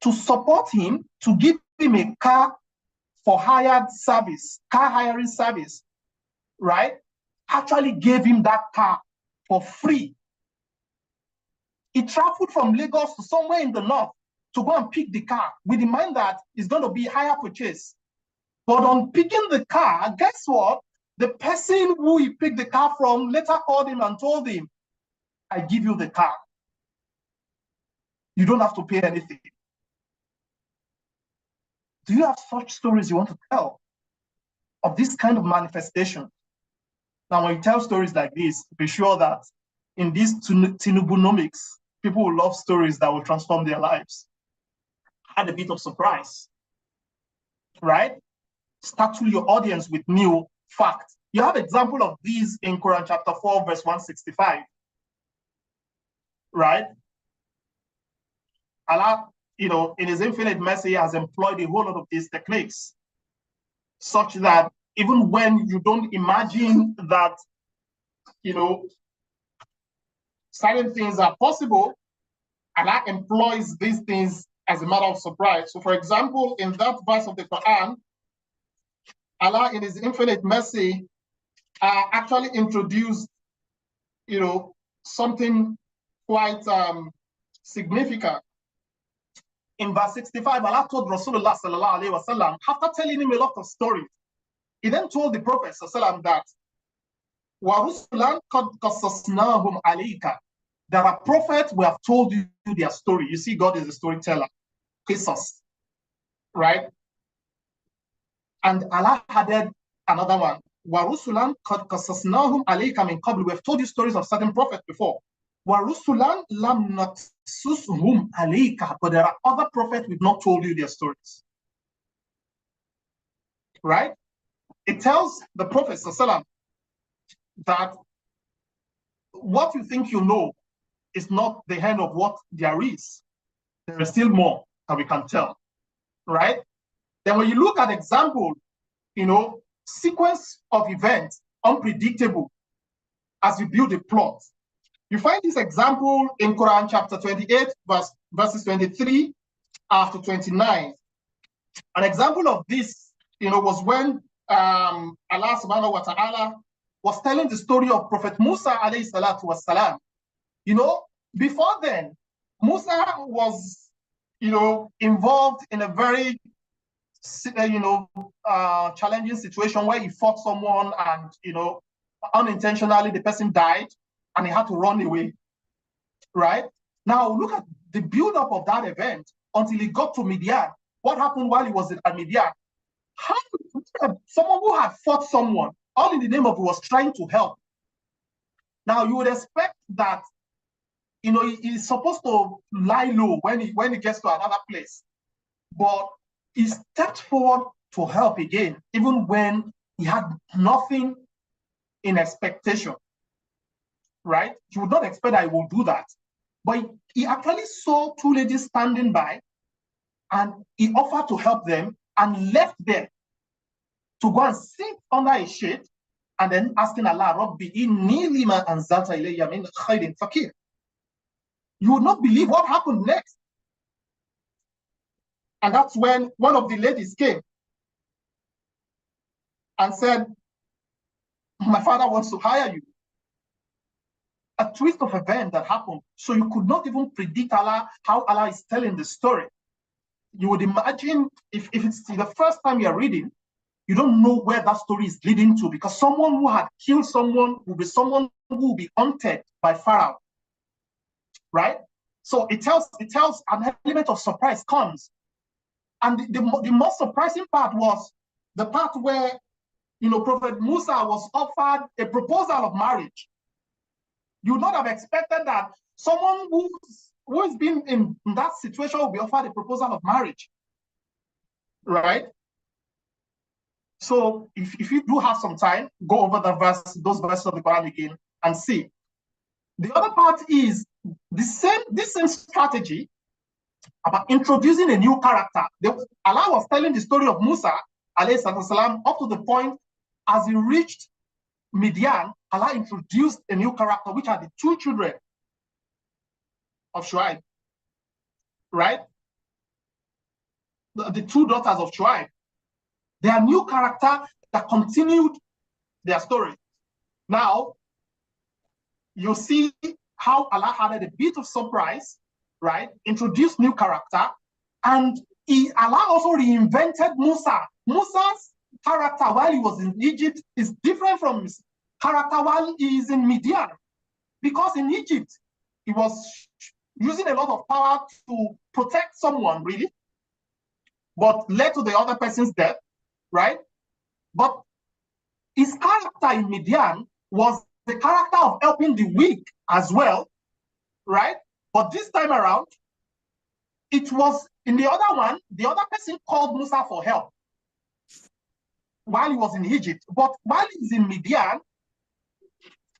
to support him, to give him a car for hired service, car hiring service, right? Actually gave him that car for free. He traveled from Lagos to somewhere in the north to go and pick the car with the mind that it's going to be higher purchase. But on picking the car, guess what? The person who he picked the car from later called him and told him, I give you the car. You don't have to pay anything. Do you have such stories you want to tell of this kind of manifestation? Now, when you tell stories like this, be sure that in this Tinubunomics, people will love stories that will transform their lives. Add a bit of surprise, right? Startle your audience with new facts. You have example of these in Quran chapter 4, verse 165, right? Allah, in his infinite mercy, has employed a whole lot of these techniques, such that even when you don't imagine that, certain things are possible, Allah employs these things as a matter of surprise. So, for example, in that verse of the Quran, Allah, in his infinite mercy, actually introduced, something quite significant. In verse 65, Allah told Rasulullah sallallahu alaihi wasallam, after telling him a lot of stories, he then told the Prophet sallallahu that وَرُسُلًا قَدْ قَصَّصْنَاهُمْ عَلَيْكَ. There are prophets who have told you their story. You see, God is a storyteller. Qisas, right? And Allah added another one. وَرُسُلًا قَدْ قَصَّصْنَاهُمْ عَلَيْكَ مِنْ قَبْلُ. We have told you stories of certain prophets before. وَرُسُلًا لَمْ نَقْصُصْهُمْ عَلَيْكَ. But there are other prophets we've not told you their stories. Right? It tells the Prophet ﷺ that what you think you know is not the end of what there is. There is still more that we can tell. Right? Then when you look at example, sequence of events, unpredictable, as you build a plot. You find this example in Quran chapter 28, verses 23 to 29. An example of this, was when Allah subhanahu wa ta'ala was telling the story of Prophet Musa alayhi salatu wassalam. Before then, Musa was, involved in a very, challenging situation where he fought someone and, unintentionally the person died and he had to run away, right? Now, look at the build-up of that event until he got to Midian. What happened while he was at Midian? How someone who had fought someone, all in the name of it, was trying to help. Now, you would expect that, he's supposed to lie low when he gets to another place. But he stepped forward to help again, even when he had nothing in expectation. Right? You would not expect that he will do that. But he actually saw two ladies standing by and he offered to help them and left them to go and sit under a shade and then asking Allah, Rabbi, inni lima anzalta ilayya min khairin fakir. You would not believe what happened next. And that's when one of the ladies came and said, my father wants to hire you. A twist of event that happened. So you could not even predict Allah, how Allah is telling the story. You would imagine if it's the first time you're reading, you don't know where that story is leading to, because someone who had killed someone will be someone who will be hunted by Pharaoh. Right? So it tells an element of surprise comes. And the most surprising part was the part where, Prophet Musa was offered a proposal of marriage. You would not have expected that someone who has been in that situation will be offered a proposal of marriage. Right? So if you do have some time, go over those verses of the Quran again and see. The other part is this same strategy about introducing a new character. Allah was telling the story of Musa alayhi salam up to the point as he reached Midian, Allah introduced a new character, which are the two children of Shuaib, right? the two daughters of Shuaib. They are new character that continued their story. Now, you see how Allah had a bit of surprise, right? Introduced new character, and Allah also reinvented Musa. Musa's character while he was in Egypt is different from his character while he is in Midian. Because in Egypt, he was using a lot of power to protect someone, really, but led to the other person's death, right? But his character in Midian was the character of helping the weak as well, right? But this time around, it was in the other one, the other person called Musa for help while he was in Egypt. But while he's in Midian,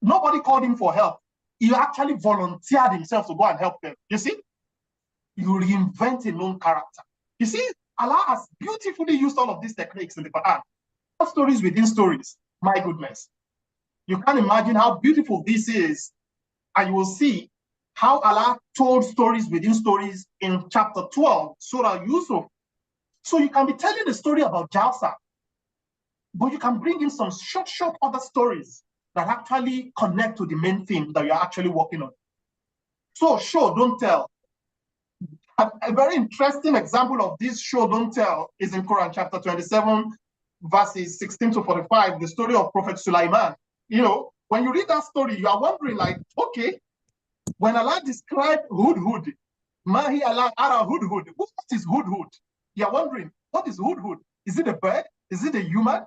nobody called him for help. He actually volunteered himself to go and help them. You see? You reinvent a known character. You see, Allah has beautifully used all of these techniques in the Quran. Stories within stories. My goodness. You can't imagine how beautiful this is. And you will see how Allah told stories within stories in chapter 12, Surah Yusuf. So you can be telling a story about Jalsa, but you can bring in some short other stories that actually connect to the main theme that you're actually working on. So show, don't tell. A very interesting example of this show, don't tell, is in Quran chapter 27, verses 16 to 45, the story of Prophet Sulaiman. You know, when you read that story, you are wondering, like, okay, when Allah described Hudhud, Mahi Allah Ara Hudhud, what is Hudhud? You are wondering, what is Hudhud? Is it a bird? Is it a human?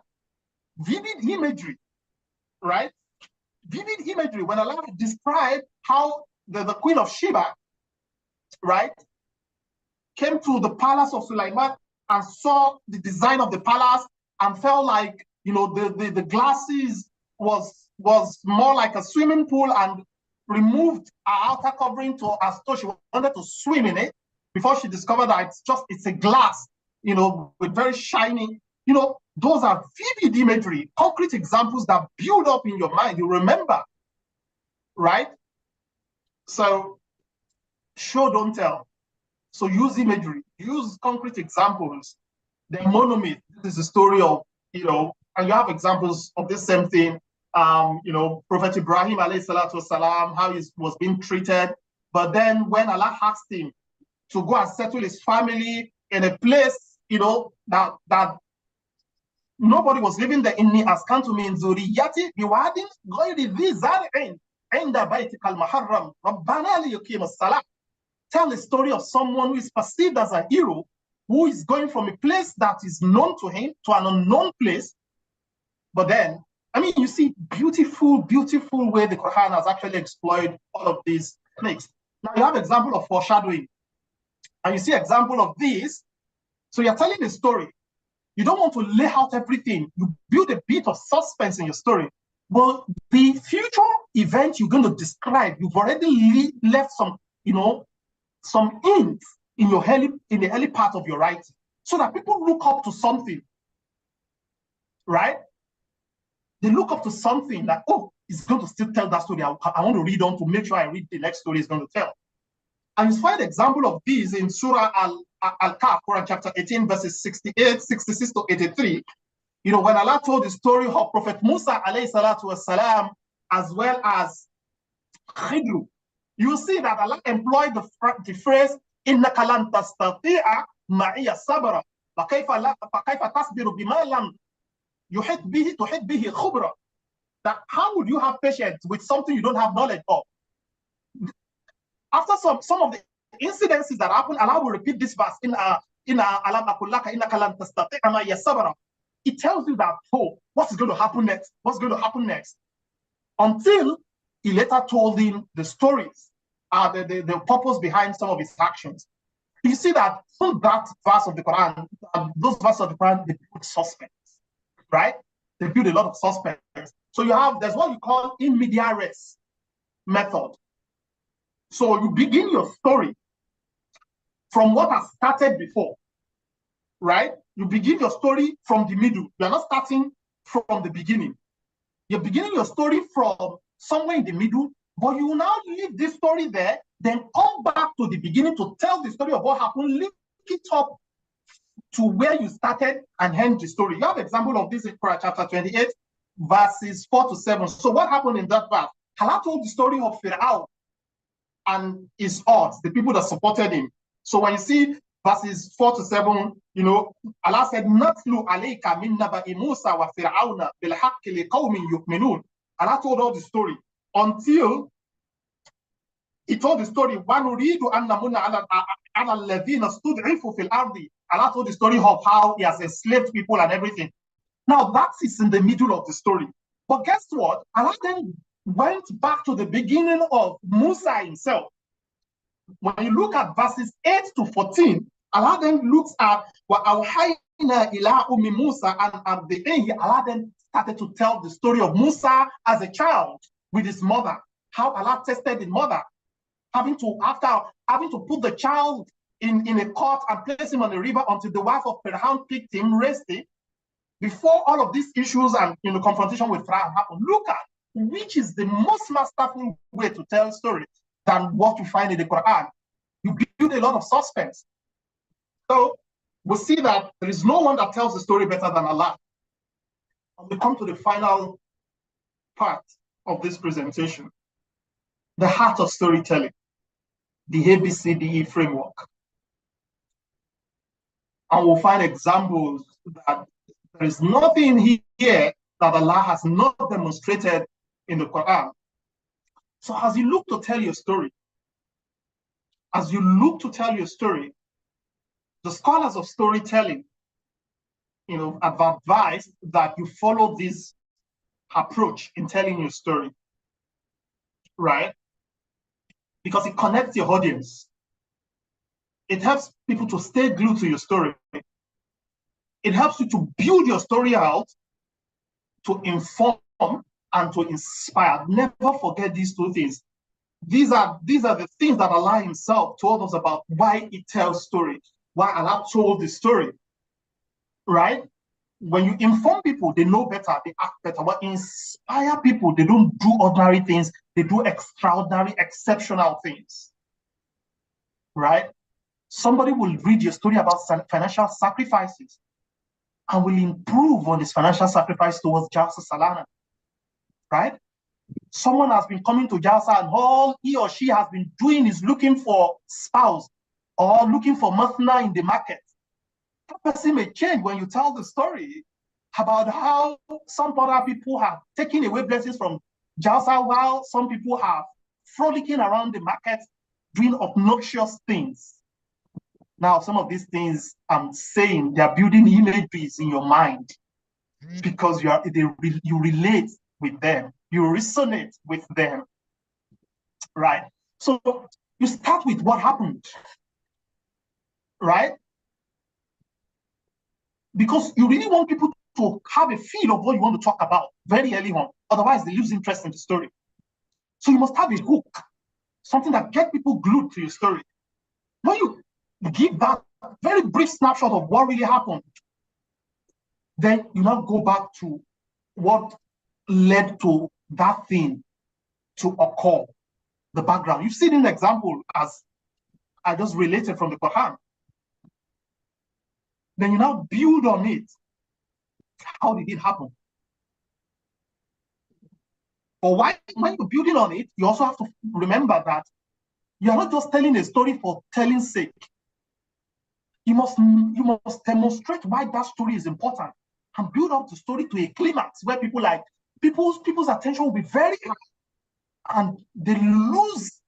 Vivid imagery, right? Vivid imagery. When Allah described how the Queen of Sheba, right, came to the palace of Sulaiman and saw the design of the palace and felt like, you know, the glasses was more like a swimming pool, and removed her outer covering to as though she wanted to swim in it before she discovered that it's a glass, you know, with very shiny, you know, those are vivid imagery, concrete examples that build up in your mind. You remember, right? So show, don't tell. So use imagery, use concrete examples. The monomyth, this is the story of, you know, and you have examples of this same thing. You know, Prophet Ibrahim alayhi salatu wasalam, how he was being treated. But then when Allah asked him to go and settle his family in a place, you know, that nobody was living there, inni askantu min zuriyati biwadin ghayri dhi zar'in inda baytika al-muharram rabbana liyuqima as-salah. Tell the story of someone who is perceived as a hero, who is going from a place that is known to him to an unknown place. But then, I mean, you see, beautiful way the Quran has actually explored all of these techniques. Now you have example of foreshadowing, and you see example of this. So you're telling a story. You don't want to lay out everything. You build a bit of suspense in your story. But the future event you're going to describe, you've already left some, you know, some hints in the early part of your writing, so that people look up to something, right? They look up to something that, oh, it's going to still tell that story. I want to read on to make sure I read the next story it's going to tell. And you find an example of this in Surah Al-Kahf, Quran chapter 18, verses 68, 66 to 83. You know, when Allah told the story of Prophet Musa alayhi salatu wasalam, as well as Khidru, you see that Allah employed the phrase إِنَّكَ لَن تَسْتَطِيعَ مَعِيَ الصَّبْرَ فَكَيْفَ تَصْبِرُ بِمَا لَمْ يُحِطْ بِهِ خُبْرًا. That how would you have patience with something you don't have knowledge of? After some of the incidences that happen, Allah will repeat this verse in Alam Akullaka innaka lan tastati'a ma'iya sabra. It tells you that, oh, what's going to happen next? What's going to happen next? Until he later told him the stories, the purpose behind some of his actions. You see that from that verse of the Quran, those verses of the Quran, they build suspense, right? They build a lot of suspense. So there's what you call in media res method. So you begin your story from what has started before, right? You begin your story from the middle. You're not starting from the beginning. You're beginning your story from somewhere in the middle, but you will now leave this story there, then come back to the beginning to tell the story of what happened, link it up to where you started and end the story. You have an example of this in Quran chapter 28, verses 4 to 7. So what happened in that verse? Allah told the story of Fir'aun and his odds, the people that supported him. So when you see verses 4 to 7, you know, Allah said, Natlu alayka min naba'i Musa wa Fir'auna bil haqqi liqawmin yu'minun. Allah told all the story until he told the story, وَنُرِيدُ أَن نَمُنَّ عَلَى الَّذِينَ اسْتُضْعِفُوا فِي الْأَرْضِ. Allah told the story of how he has enslaved people and everything. Now that is in the middle of the story. But guess what? Allah then went back to the beginning of Musa himself. When you look at verses 8 to 14, Allah then looks at وَأَوْحَيْنَا إِلَىٰ أُمِّ مُوسَى, and at the end, Allah then started to tell the story of Musa as a child with his mother, how Allah tested his mother, after having to put the child in a cot and place him on the river until the wife of Pharaoh picked him, raised him. Before all of these issues and confrontation with Pharaoh happened, look at which is the most masterful way to tell a story than what you find in the Quran. You build a lot of suspense. So we see that there is no one that tells the story better than Allah. And we come to the final part of this presentation, the heart of storytelling, the ABCDE framework. And we'll find examples that there is nothing here that Allah has not demonstrated in the Quran. So as you look to tell your story, the scholars of storytelling, have advised that you follow this approach in telling your story, right? Because it connects your audience. It helps people to stay glued to your story. It helps you to build your story out, to inform and to inspire. Never forget these two things. These are the things that Allah himself told us about why he tells story, why Allah told the story, right? When you inform people, they know better, they act better. When you inspire people, they don't do ordinary things, they do extraordinary, exceptional things, right? Somebody will read your story about financial sacrifices and will improve on his financial sacrifice towards Jalsa Salana, right? Someone has been coming to Jalsa and all he or she has been doing is looking for spouse or looking for mathna in the market. That person may change when you tell the story about how some other people have taken away blessings from Jalsa while some people have frolicking around the market doing obnoxious things. Now, some of these things I'm saying, they're building images in your mind because you relate with them, you resonate with them, right? So you start with what happened, right? Because you really want people to have a feel of what you want to talk about very early on. Otherwise, they lose interest in the story. So you must have a hook, something that gets people glued to your story. When you give that very brief snapshot of what really happened, then you now go back to what led to that thing to occur, the background. You've seen an example as I just related from the Quran. Then you now build on it. How did it happen? But when you're building on it, you also have to remember that you're not just telling a story for telling's sake. You must demonstrate why that story is important and build up the story to a climax where people's attention will be very high and they lose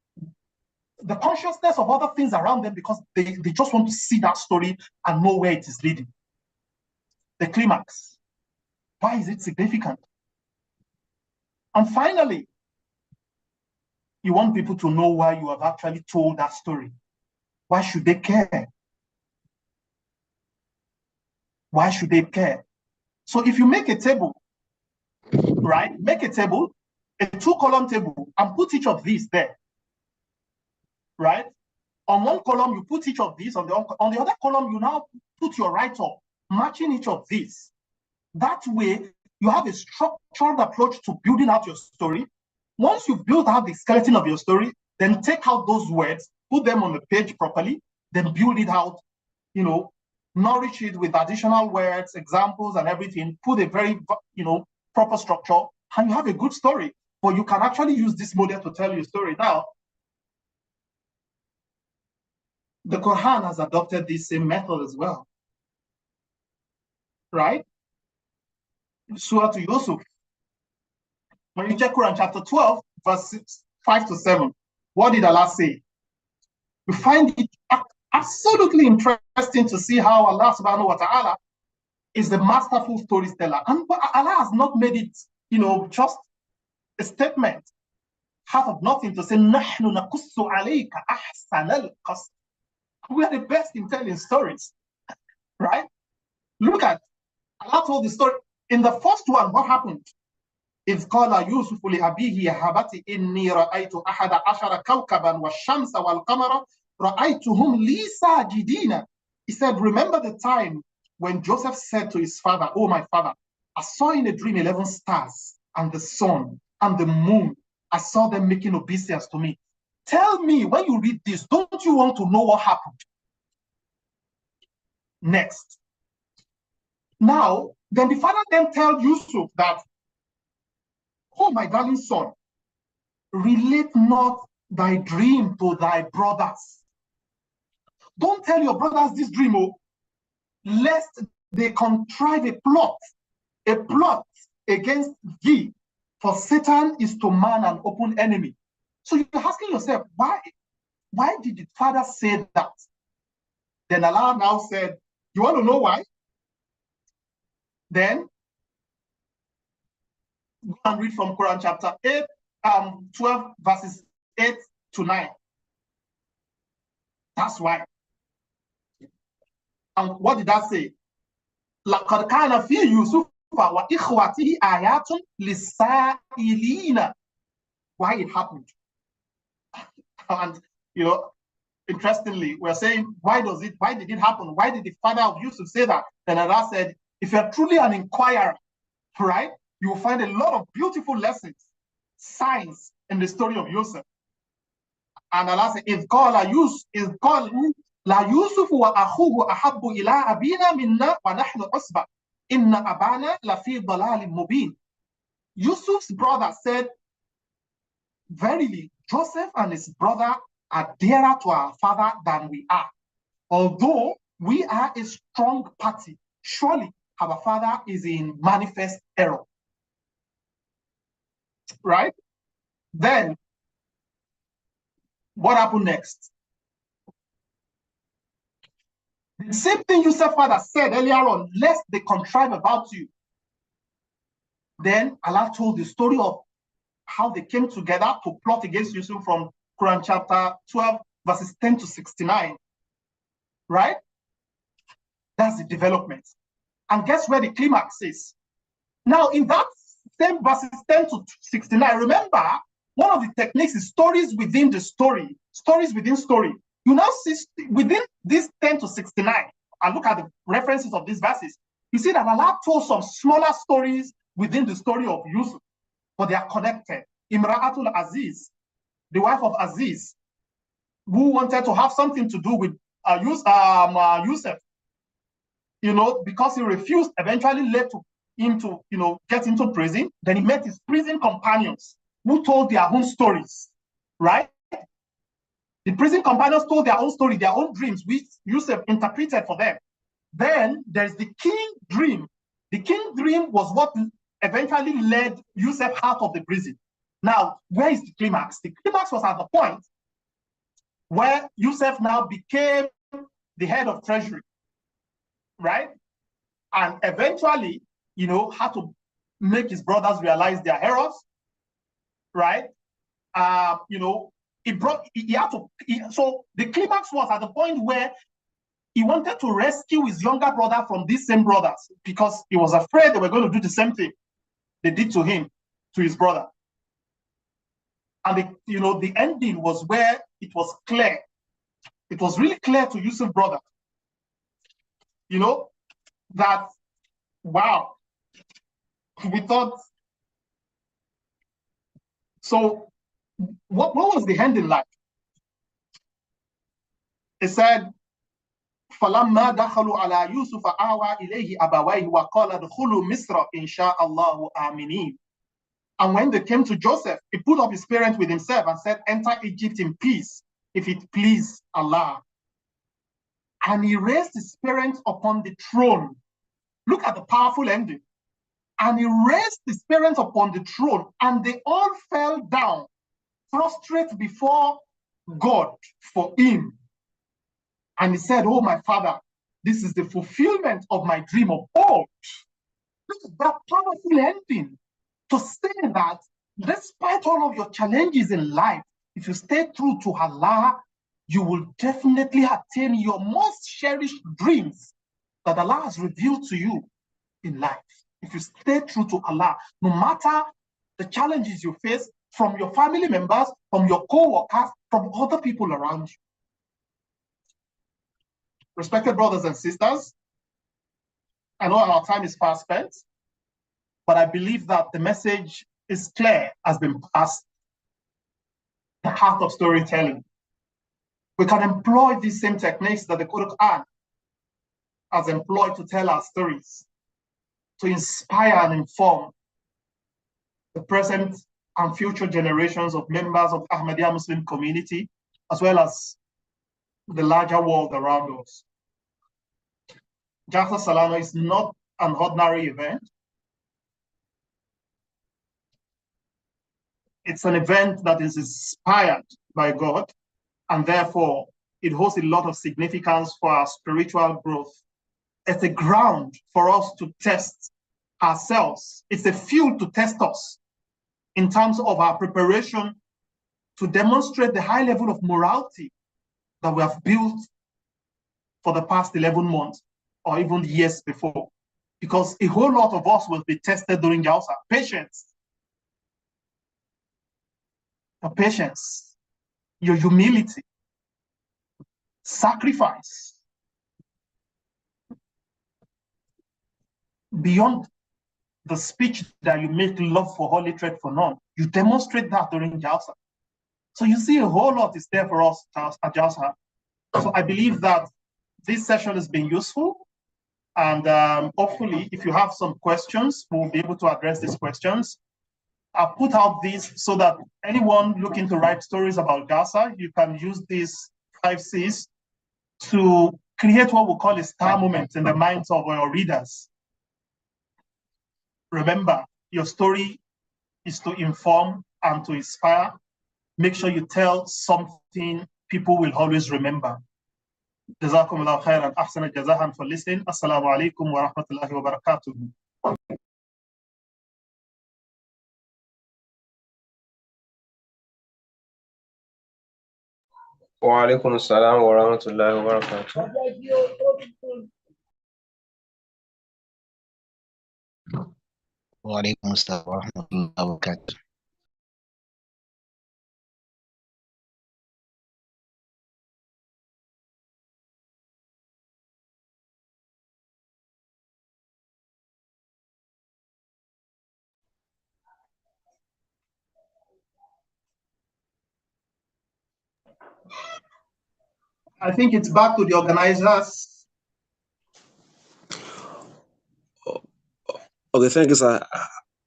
the consciousness of other things around them because they just want to see that story and know where it is leading. The climax. Why is it significant? And finally, you want people to know why you have actually told that story. Why should they care? Why should they care? So if you make a table, right? Make a table, a 2-column table, and put each of these there, right? On one column, you put each of these. On the other column, you now put your write-up, matching each of these. That way, you have a structured approach to building out your story. Once you've built out the skeleton of your story, then take out those words, put them on the page properly, then build it out, nourish it with additional words, examples, and everything, put a very, proper structure, and you have a good story. But you can actually use this model to tell your story. Now, the Quran has adopted this same method as well, right? Surah to Yusuf. When you check Quran chapter 12, verse 5 to 7, what did Allah say? You find it absolutely interesting to see how Allah subhanahu wa ta'ala is the masterful storyteller. And Allah has not made it, just a statement, half of nothing, to say, نَحْنُ نَقُصُّ عَلَيْكَ أَحْسَنَ الْقَصْصِ. We are the best in telling stories, right? Look at, Allah told the story. In the first one, what happened? إذ قال يوسف لأبيه يا أبت إني رأيت أحد عشر كوكبا والشمس والقمر رأيتهم لي ساجدين. He said, remember the time when Joseph said to his father, oh, my father, I saw in a dream 11 stars and the sun and the moon. I saw them making obeisance to me. Tell me, when you read this, don't you want to know what happened? Next. Now, then the father then tells Yusuf that, oh, my darling son, relate not thy dream to thy brothers. Don't tell your brothers this dream, lest they contrive a plot against thee. For Satan is to man an open enemy. So you're asking yourself, why did the father say that? Then Allah now said, you want to know why? Then go and read from Quran chapter 8, 12, verses 8 to 9. That's why. And what did that say? لَقَدْ كَانَ فِي يُوسُفَ وَإِخْوَتِهِ آيَاتٌ لِلسَّائِلِينَ. Why it happened. And, interestingly, we're saying, why did it happen? Why did the father of Yusuf say that? Then Allah said, if you're truly an inquirer, right, you will find a lot of beautiful lessons, signs in the story of Yusuf. And Allah said, إِذْ قَالَ لَا يُوسُفُ وَأَخُوهُ أَحَبُّ إِلَىٰ أَبِينَا مِنَّا وَنَحْنُ عُصْبَةٌ إِنَّ أَبَانَا لَفِي ضَلَالٍ مُبِينٍ. Yusuf's brother said, verily, Joseph and his brother are dearer to our father than we are. Although we are a strong party, surely our father is in manifest error. Right? Then, what happened next? The same thing Yusuf's father said earlier on, lest they contrive about you. Then Allah told the story of how they came together to plot against Yusuf from Quran chapter 12, verses 10 to 69. Right? That's the development. And guess where the climax is? Now, in that same verses 10 to 69, remember, one of the techniques is stories within the story, stories within story. You now see within this 10 to 69, and look at the references of these verses, you see that Allah told some smaller stories within the story of Yusuf, but they are connected. Imra'atul Aziz, the wife of Aziz, who wanted to have something to do with Yusuf, because he refused, eventually led him to, get into prison. Then he met his prison companions who told their own stories, right? The prison companions told their own story, their own dreams, which Yusuf interpreted for them. Then there's the king dream. The king dream was what eventually led Yusuf out of the prison. Now, where is the climax? The climax was at the point where Yusuf now became the head of treasury, right? And eventually, had to make his brothers realize their errors, right? So the climax was at the point where he wanted to rescue his younger brother from these same brothers because he was afraid they were going to do the same thing they did to him, to his brother. And the ending was where it was clear. It was really clear to Yusuf's brother, that, wow, we thought. So what was the ending like? It said, فَلَمَّا دَخَلُوا عَلَى يُوسُفَ آوَى إِلَيْهِ أَبَوَيْهِ وَقَالَ ادْخُلُوا مِصْرَ إِنْ شَاءَ اللَّهُ آمِنِينَ. And when they came to Joseph, he put up his parents with himself and said, enter Egypt in peace, if it please Allah. And he raised his parents upon the throne. Look at the powerful ending. And he raised his parents upon the throne, and they all fell down, prostrate before God for him. And he said, oh, my father, this is the fulfillment of my dream of old. Look at that powerful ending to say that despite all of your challenges in life, if you stay true to Allah, you will definitely attain your most cherished dreams that Allah has revealed to you in life. If you stay true to Allah, no matter the challenges you face from your family members, from your co-workers, from other people around you. Respected brothers and sisters, I know our time is fast spent, but I believe that the message is clear, has been passed. The heart of storytelling. We can employ these same techniques that the Quran has employed to tell our stories, to inspire and inform the present and future generations of members of the Ahmadiyya Muslim community, as well as the larger world around us. Jalsa Salana is not an ordinary event. It's an event that is inspired by God, and therefore it holds a lot of significance for our spiritual growth. It's a ground for us to test ourselves. It's a fuel to test us in terms of our preparation to demonstrate the high level of morality that we have built for the past 11 months or even years before. Because a whole lot of us will be tested during Jalsa. Patience. Your patience, your humility, sacrifice. Beyond the speech that you make love for holy trade for none, you demonstrate that during Jalsa. So you see a whole lot is there for us at Jalsa. So I believe that this session has been useful. And hopefully, if you have some questions, we'll be able to address these questions. I'll put out these so that anyone looking to write stories about Jalsa, you can use these 5 C's to create what we call a star moment in the minds of your readers. Remember, your story is to inform and to inspire. Make sure you tell something people will always remember. Jazakumullah khairan, ahsana jazahan for listening. Assalamu alaikum wa rahmatullahi wa barakatuh. Wa alaikum assalam wa rahmatullahi wa barakatuh. Wa alaikum assalam wa rahmatullahi wa barakatuh. I think it's back to the organizers. Okay, thank you, sir.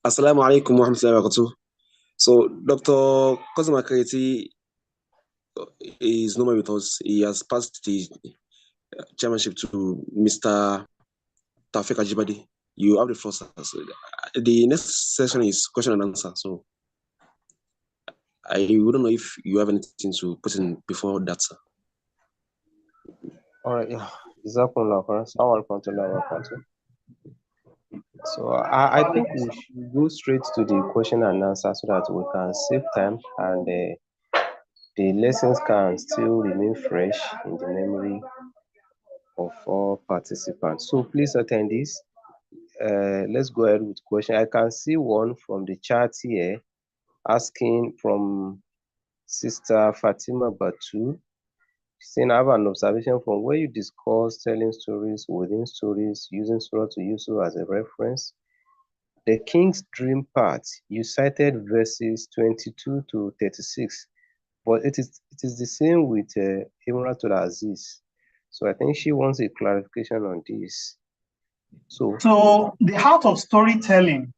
Assalamu alaikum wa rahmatullahi wa barakatuh. So, Dr. Kozma Kareti is no more with us. He has passed the chairmanship to Mr. Tawfiq Ajibadi. You have the floor, sir. So, the next session is question and answer. So, I wouldn't know if you have anything to put in before that, sir. All right, yeah. Jazakumullah khairan. Assalamu alaikum wa rahmatullahi wa barakatuh. So I think we should go straight to the question and answer so that we can save time and the lessons can still remain fresh in the memory of all participants. So please, attendees, let's go ahead with question. I can see one from the chat here asking from Sister Fatima Batu, saying, I have an observation from where you discuss telling stories within stories, using Surah to Yusuf as a reference. The king's dream part, you cited verses 22 to 36, but it is the same with Imratul Aziz. So I think she wants a clarification on this. So the art of storytelling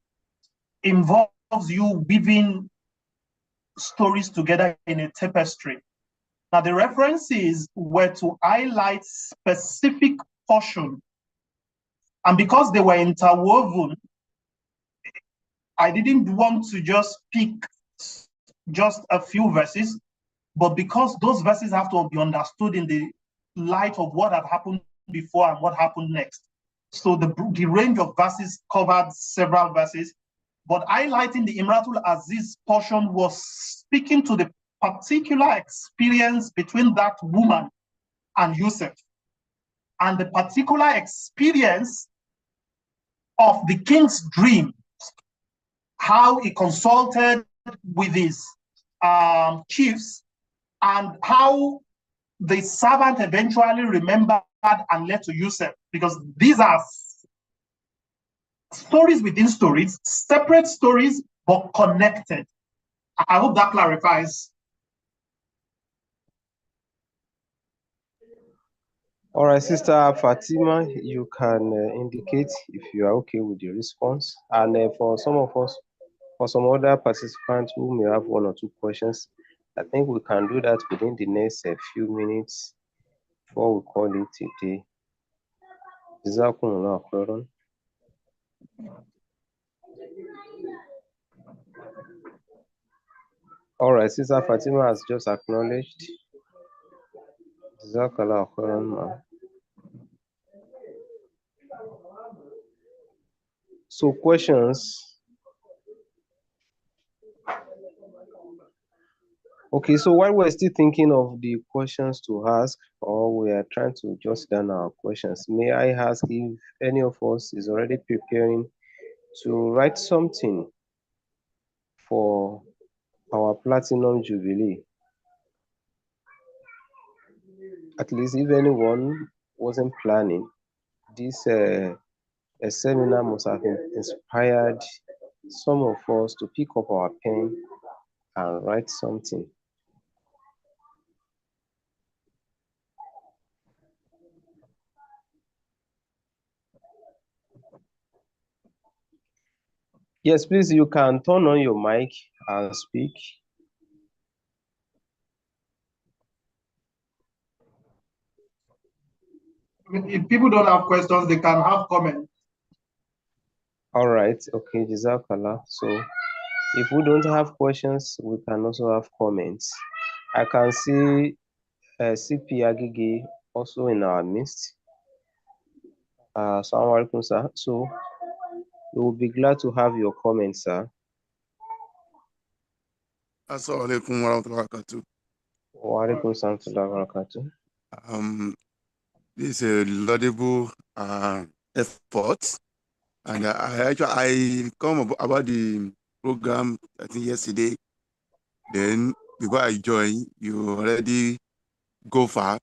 involves you weaving stories together in a tapestry. Now, the references were to highlight specific portion, and because they were interwoven, I didn't want to just pick just a few verses, but because those verses have to be understood in the light of what had happened before and what happened next. So the range of verses covered several verses, but highlighting the Imratul Aziz portion was speaking to the particular experience between that woman and Yusuf, and the particular experience of the king's dream, how he consulted with his chiefs, and how the servant eventually remembered and led to Yusuf, because these are stories within stories, separate stories, but connected. I hope that clarifies. all right, Sister Fatima, you can indicate if you are okay with the response. And for some of us, for some other participants who may have one or two questions, I think we can do that within the next few minutes before we call it a day. Jazakumullah khairan. All right, Sister Fatima has just acknowledged. Jazakallah khairan, ma'am. So questions. Okay, so while we're still thinking of the questions to ask, or we are trying to jot down our questions, may I ask if any of us is already preparing to write something for our Platinum Jubilee? At least if anyone wasn't planning, this a seminar must have inspired some of us to pick up our pen and write something. Yes, please, you can turn on your mic and speak. If people don't have questions, they can have comments. All right, okay, Jazakallah. So if we don't have questions, we can also have comments. I can see CP Agigi also in our midst. Assalamu alaikum, sir. So we will be glad to have your comments, sir. Assalamu alaikum warahmatullahi wabarakatuh. Wa alaikum salam wa barakatuh. This is a laudable effort, and I come about the program I think yesterday. Then before I join, you already go far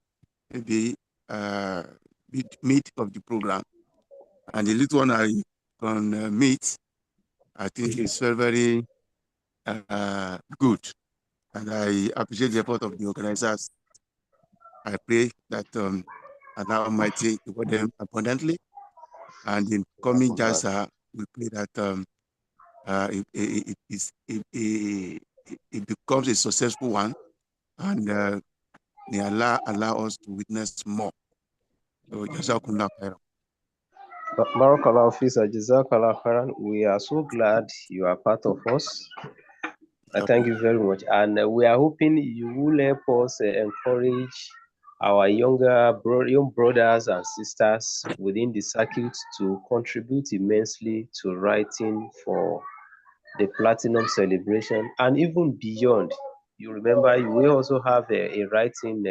the meet of the program, and the little one I can meet, I think is very very good, and I appreciate the effort of the organizers. I pray that Allah Almighty reward them abundantly, and in coming Jalsa, we pray that it becomes a successful one, and may Allah allow us to witness more. So, Jazakumullah khairan. Barakallahu Fisa, Jazakallah khairan. We are so glad you are part of us. Thank you very much. And we are hoping you will help us encourage our young brothers and sisters within the circuit to contribute immensely to writing for the Platinum celebration and even beyond. You remember, we also have a writing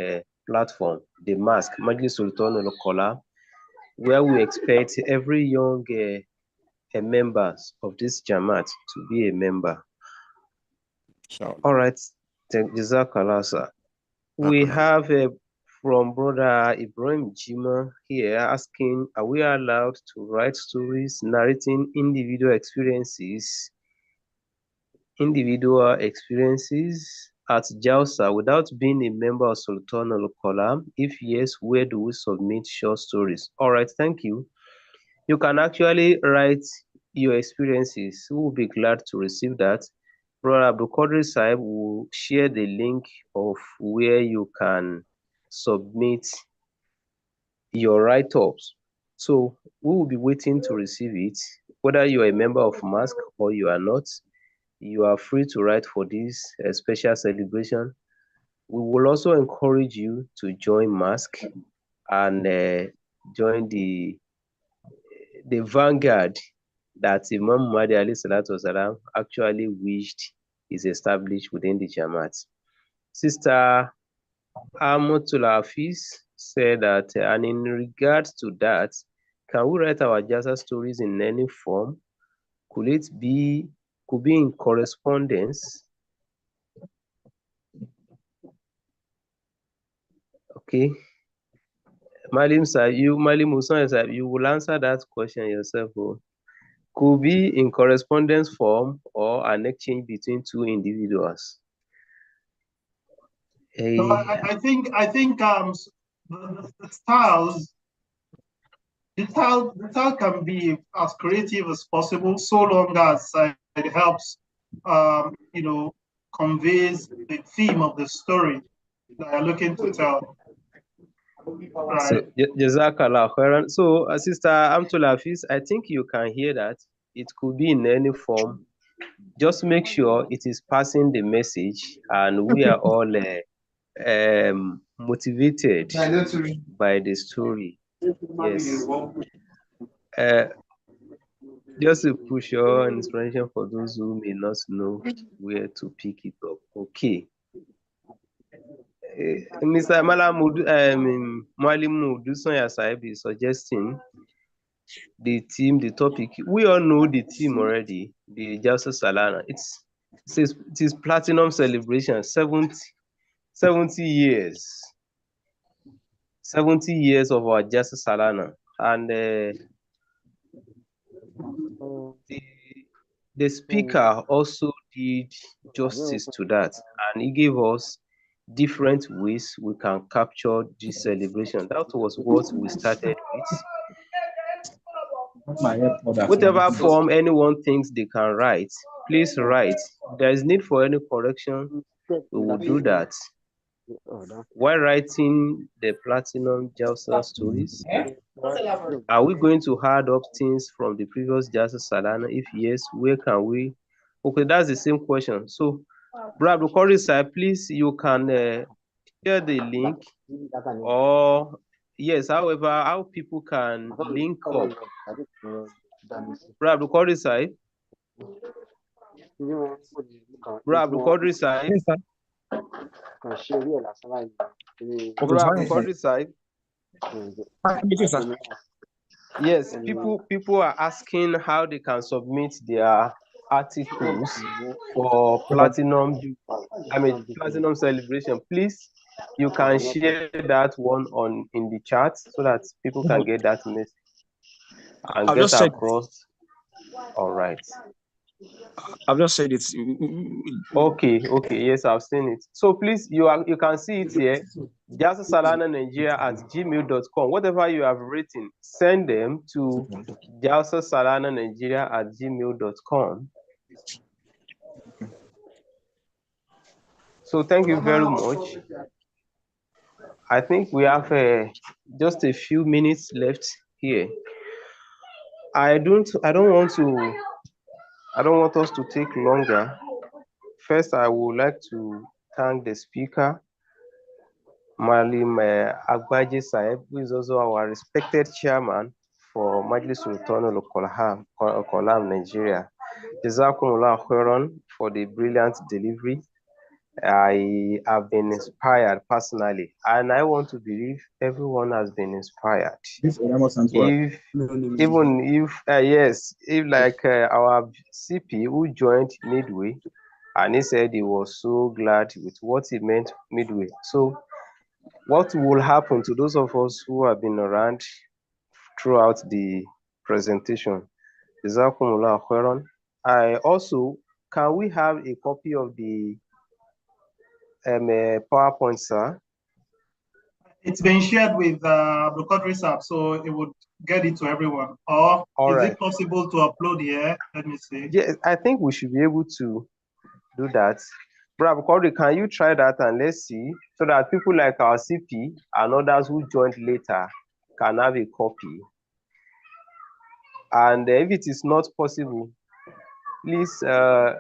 platform, the Mask, Majlis Sultan Kola, where we expect every young members of this Jamaat to be a member. Sure. All right, Jazakallah, sir. We have from Brother Ibrahim Jima here asking, are we allowed to write stories narrating individual experiences at Jalsa without being a member of Sultan or Kolam? If yes, where do we submit short stories? All right, thank you. You can actually write your experiences. We will be glad to receive that. Brother Abdul Qadir Saib will share the link of where you can submit your write-ups. So we will be waiting to receive it. Whether you are a member of MASC or you are not, you are free to write for this special celebration. We will also encourage you to join MASC and join the vanguard that Imam Mahdi alayhi salatu wasalam actually wished is established within the Jamaat. Sister Amotul Hafiz said that, and in regards to that, can we write our Jalsa stories in any form? Could be in correspondence? Okay. Malim Hussain Sahib, you will answer that question yourself. Could be in correspondence form or an exchange between two individuals. So I think the styles, the style can be as creative as possible, so long as it helps, conveys the theme of the story that you're looking to tell. Right. So, Jazakallah khairan. So, Sister Amtul Hafiz, I think you can hear that. It could be in any form. Just make sure it is passing the message, and we are all motivated by the story. Yes. Just to push your inspiration for those who may not know where to pick it up. Okay. Mr. Mwalimu Dusonya Saib is suggesting the theme, the topic. We all know the theme already, the Jalsa Salana. It is platinum celebration, 70 years. 70 years of our Jalsa Salana. And the speaker also did justice to that, and he gave us different ways we can capture this celebration. That was what we started with. Whatever form anyone thinks they can write, please write. If there is need for any correction, we will do that. While writing the Platinum Jalsa stories, are we going to add up things from the previous Jalsa Salana? If yes, where can we? Okay, that's the same question. So, Brother Korisa, please, you can share the link, or yes, however, how people can link up. Brother Korisa, Brother Korisa, Brother Korisa. Yes, people are asking how they can submit their articles for platinum celebration. Please, you can share that one in the chat so that people can get that message and get across. All right. I've just said it. Okay, yes, I've seen it. So please, you can see it here. jalsasalananigeria@gmail.com. Whatever you have written, send them to jalsasalananigeria@gmail.com. So thank you very much. I think we have just a few minutes left here. I don't want us to take longer. First, I would like to thank the speaker, Malim Agbaje Saeb, who is also our respected chairman for Majlis Sultan Kolam, Nigeria. Jazakumullah khairan for the brilliant delivery. I have been inspired personally, and I want to believe everyone has been inspired. If like our CP who joined midway, and he said he was so glad with what he meant midway. So what will happen to those of us who have been around throughout the presentation? Jazakumullah khairan. I also, can we have a copy of the PowerPoint, sir? It's been shared with the Qadri app, so it would get it to everyone. Or is it possible to upload here? Let me see. Yes, I think we should be able to do that. Brother Qadri, can you try that and let's see, so that people like our CP and others who joined later can have a copy. And if it is not possible, please, can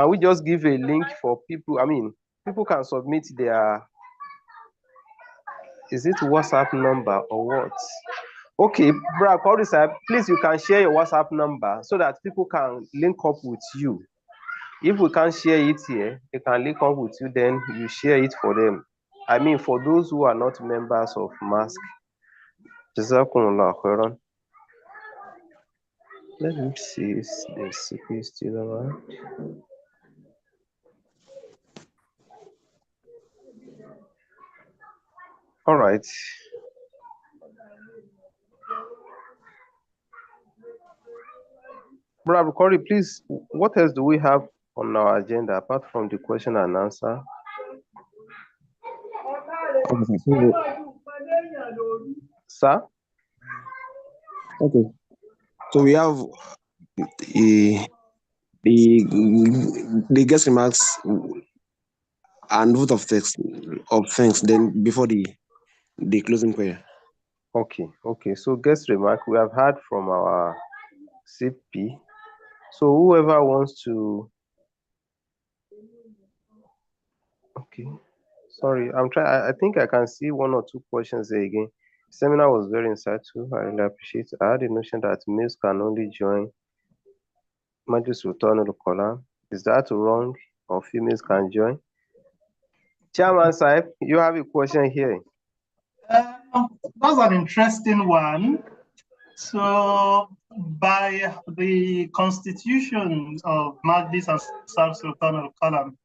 we just give a link for people? I mean, people can submit their, is it WhatsApp number or what? Okay, Brother Qadri sir, please, you can share your WhatsApp number so that people can link up with you. If we can't share it here, they can link up with you, then you share it for them. I mean, for those who are not members of MASC. Jazakumullah khairan. Let me see if the CP is still around. All right. Brother Corey, please, what else do we have on our agenda apart from the question and answer? Sir? Okay. So we have the guest remarks and vote of text of thanks, then before the closing prayer. Okay. So guest remark, we have heard from our CP. So whoever wants to, okay. Sorry, I'm trying. I think I can see one or two questions there again. The seminar was very insightful. I really appreciate it. I had a notion that males can only join Majlis Sultan al-Qalam. Is that wrong? Or females can join? Chairman Saib, you have a question here. That's an interesting one. So, by the constitution of Majlis and Sultan al-Qalam,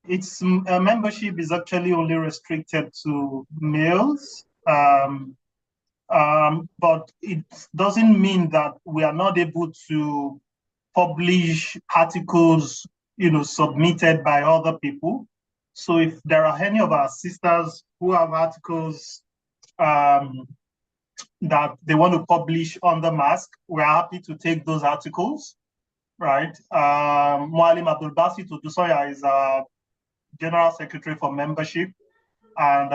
its membership is actually only restricted to males, but it doesn't mean that we are not able to publish articles, submitted by other people. So if there are any of our sisters who have articles that they want to publish on the MASC, we're happy to take those articles, right? Mualim Abdul Basit Odusoya is our General Secretary for Membership. And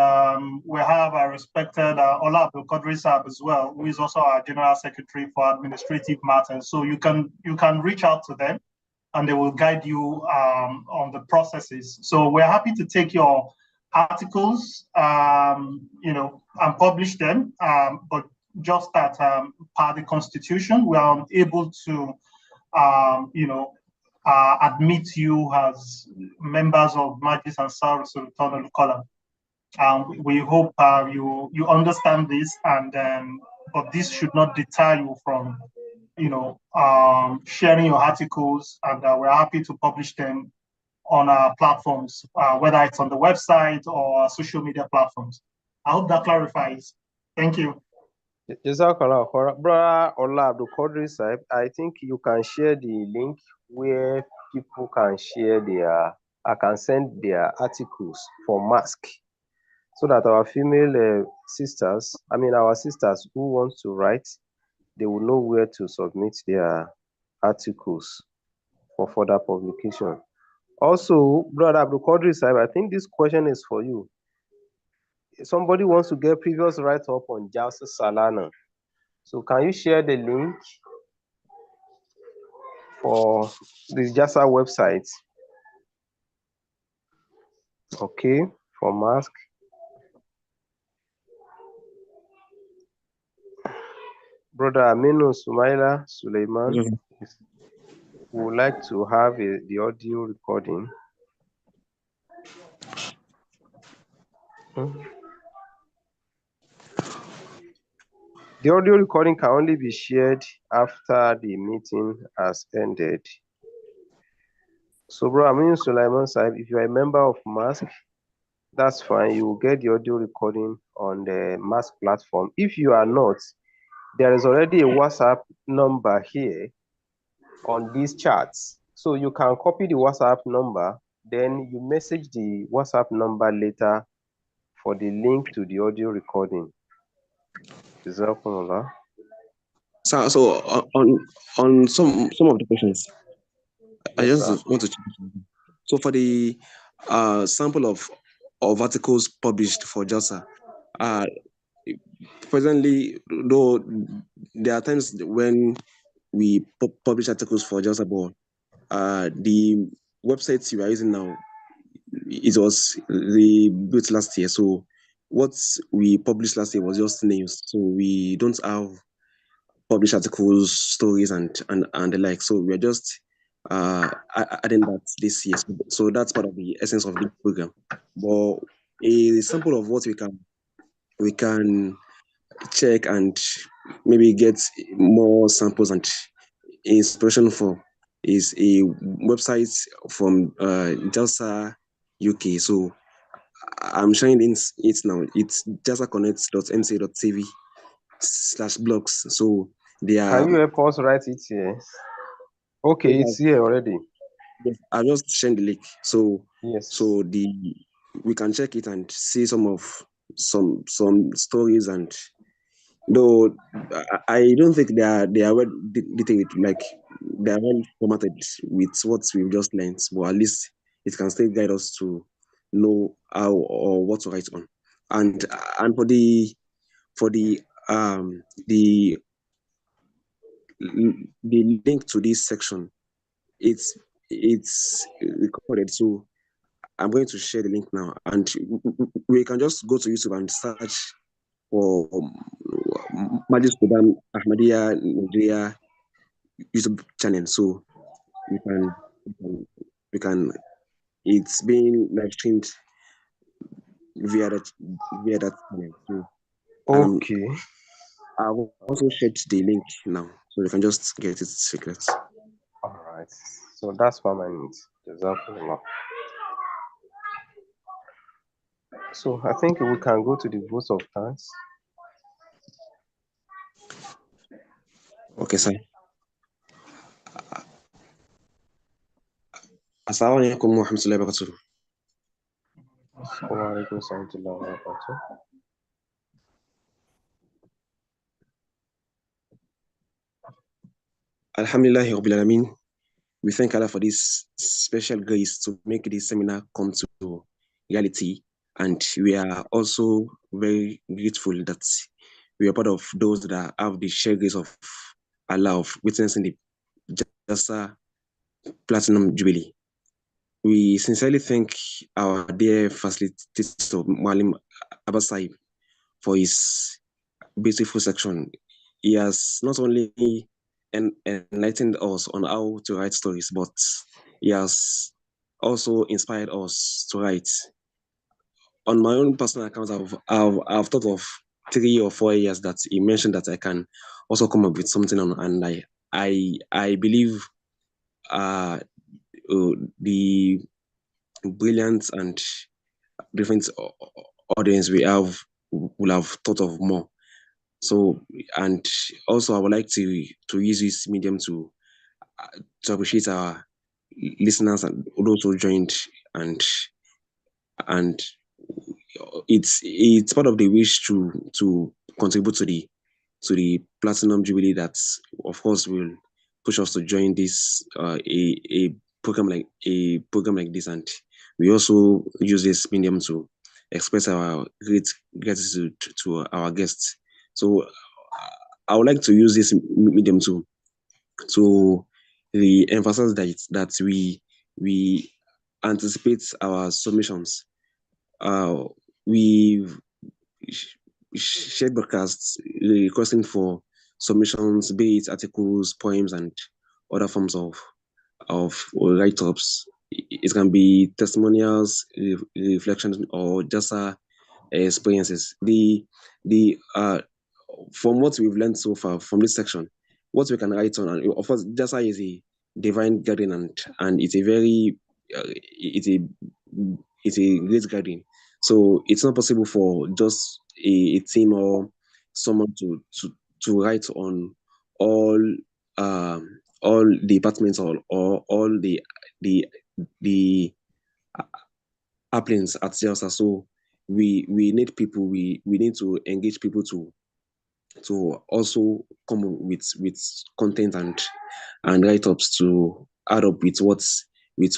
we have our respected Ola Abdul Qadri Saab as well, who is also our General Secretary for Administrative Matters. So you can reach out to them and they will guide you on the processes. So we're happy to take your articles, and publish them, but just that per the Constitution, we are unable to, admit you as members of Majlis Ansar Sultan al-Qalam. We hope you understand this, and but this should not deter you from, sharing your articles, and we're happy to publish them on our platforms, whether it's on the website or social media platforms. I hope that clarifies. Thank you. Jazakallah, Brother Ola Abdul Qadri Saib, I think you can share the link where people can share can send their articles for MASC, so that our female sisters who want to write, they will know where to submit their articles for further publication. Also, Brother Abdul Qadri Saib, I think this question is for you. Somebody wants to get previous write-up on Jalsa Salana. So can you share the link for the Jalsa website? Okay, for MASC. Brother Aminu Sumaila Suleiman would like to have the audio recording. The audio recording can only be shared after the meeting has ended. So, Brother Aminu Suleiman Saib, if you are a member of MASC, that's fine. You will get the audio recording on the MASC platform. If you are not, there is already a WhatsApp number here on these charts. So you can copy the WhatsApp number Then you message the WhatsApp number later for the link to the audio recording. Jazakumullah. So on some of the questions, I Yes, just sir. want to check something. So for the sample of articles published for Jalsa, uh, presently, though there are times when we publish articles for Jalsa, but the websites you are using now, it was built last year. So what we published last year was just names. So we don't have published articles, stories, and the like. So we're just adding that this year. So that's part of the essence of the program. But a sample of what we can check and maybe get more samples and inspiration for is a website from Jalsa UK. So I'm showing it now. It's jalsaconnect.mca.tv/blogs. So they are. Can you help us write it here? Okay, it's here already. Yes, I just shared the link. So Yes. we can check it and see some stories, and though I don't think they are well detailed, like they are well formatted with what we've just learned, but at least it can still guide us to know how or what to write on. And for the the link to this section, it's recorded. So I'm going to share the link now, and we can just go to YouTube and search for Majid Sudan Ahmadiyya Nigeria YouTube channel. So we can it's being live streamed via that channel. So Okay. I've also shared the link now, so you can just get it secret. All right. So that's permanent. Jazakumullah. So I think we can go to the vote of thanks. Okay, sir. Assalamu alaikum wa rahmatullahi wa barakatuh. Wa alaikum salam wa barakatuh. Alhamdulillah Rabbil Alameen. We thank Allah for this special grace to make this seminar come to reality. And we are also very grateful that we are part of those that have the sheer grace of Allah of witnessing the Jalsa Platinum Jubilee. We sincerely thank our dear facilitator, Malim Abbasai, for his beautiful section. He has not only enlightened us on how to write stories, but he has also inspired us to write. On my own personal account, I've thought of 3 or 4 years that he mentioned that I can also come up with something on, and I believe the brilliant and different audience we have will have thought of more. So, and also I would like to use this medium to appreciate our listeners and those who joined, and it's part of the wish to contribute to the Platinum Jubilee that, of course, will push us to join this a program like this. And we also use this medium to express our great gratitude to our guests. So I would like to use this medium to re-emphasize that we anticipate our submissions. We've shared broadcasts requesting for submissions, be it articles, poems, and other forms of write-ups. It can be testimonials, reflections, or just experiences. The from what we've learned so far from this section, what we can write on, and of course, Jasa is a divine garden, and it's a very it's a great garden. So it's not possible for just a team or someone to write on all all departments or all the applicants at Jalsa. So we need people, we need to engage people to also come up with content and write-ups to add up with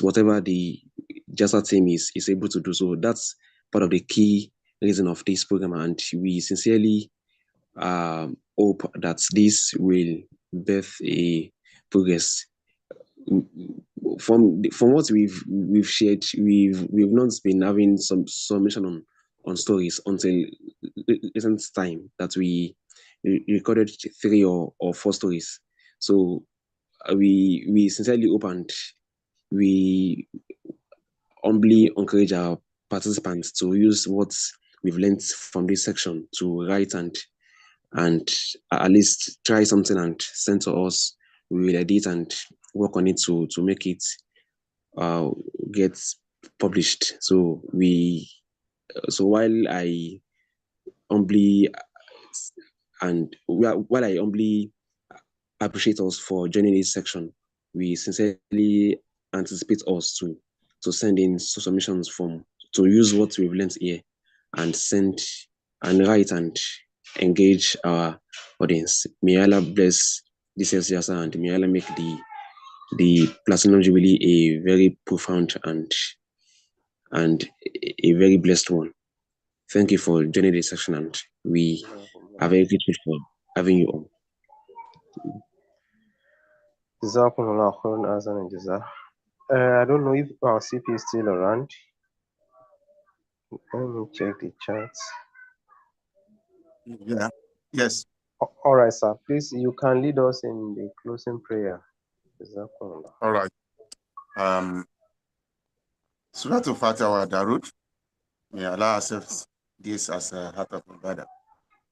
whatever the Jalsa team is able to do. So that's part of the key reason of this program, and we sincerely hope that this will birth a progress. From what we've shared, we've not been having some summation on stories until recent time that we recorded 3 or 4 stories. So we sincerely hope, and we humbly encourage our participants to use what we've learned from this section to write and at least try something and send to us. We will edit and work on it to make it get published. So while I humbly appreciate us for joining this section, we sincerely anticipate us to send in submissions to use what we've learned here and send and write and engage our audience. May Allah bless this Jalsa, and may Allah make the Platinum Jubilee a very profound and a very blessed one. Thank you for joining this section, and we are very grateful for having you on. I don't know if our CP is still around. Let me check the chat. Yeah. Yes. All right, sir. Please, you can lead us in the closing prayer. All right. Surah Al-Fatiha wa Darud. May Allah accept this as a heart of ibadah.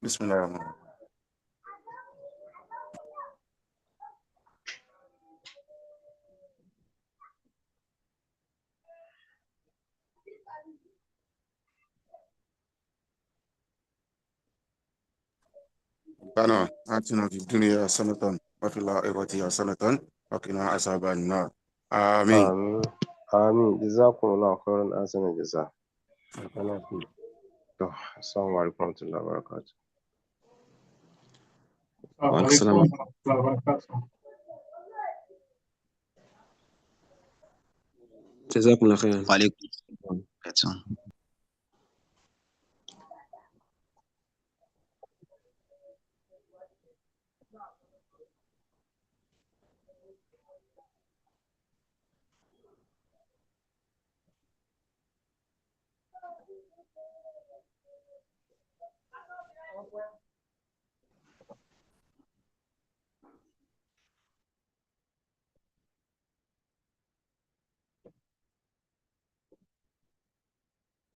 Bismillah. ربنا آتنا في الدنيا حسنة وفي الآخرة حسنة وقنا عذاب النار. آمين. آمين. آمين. جزاكم الله خيرا أحسن الجزاء. السلام عليكم ورحمة الله وبركاته. Alaikum warahmatullahi wabarakatuh. Jazakumullah khairan. Walaikum.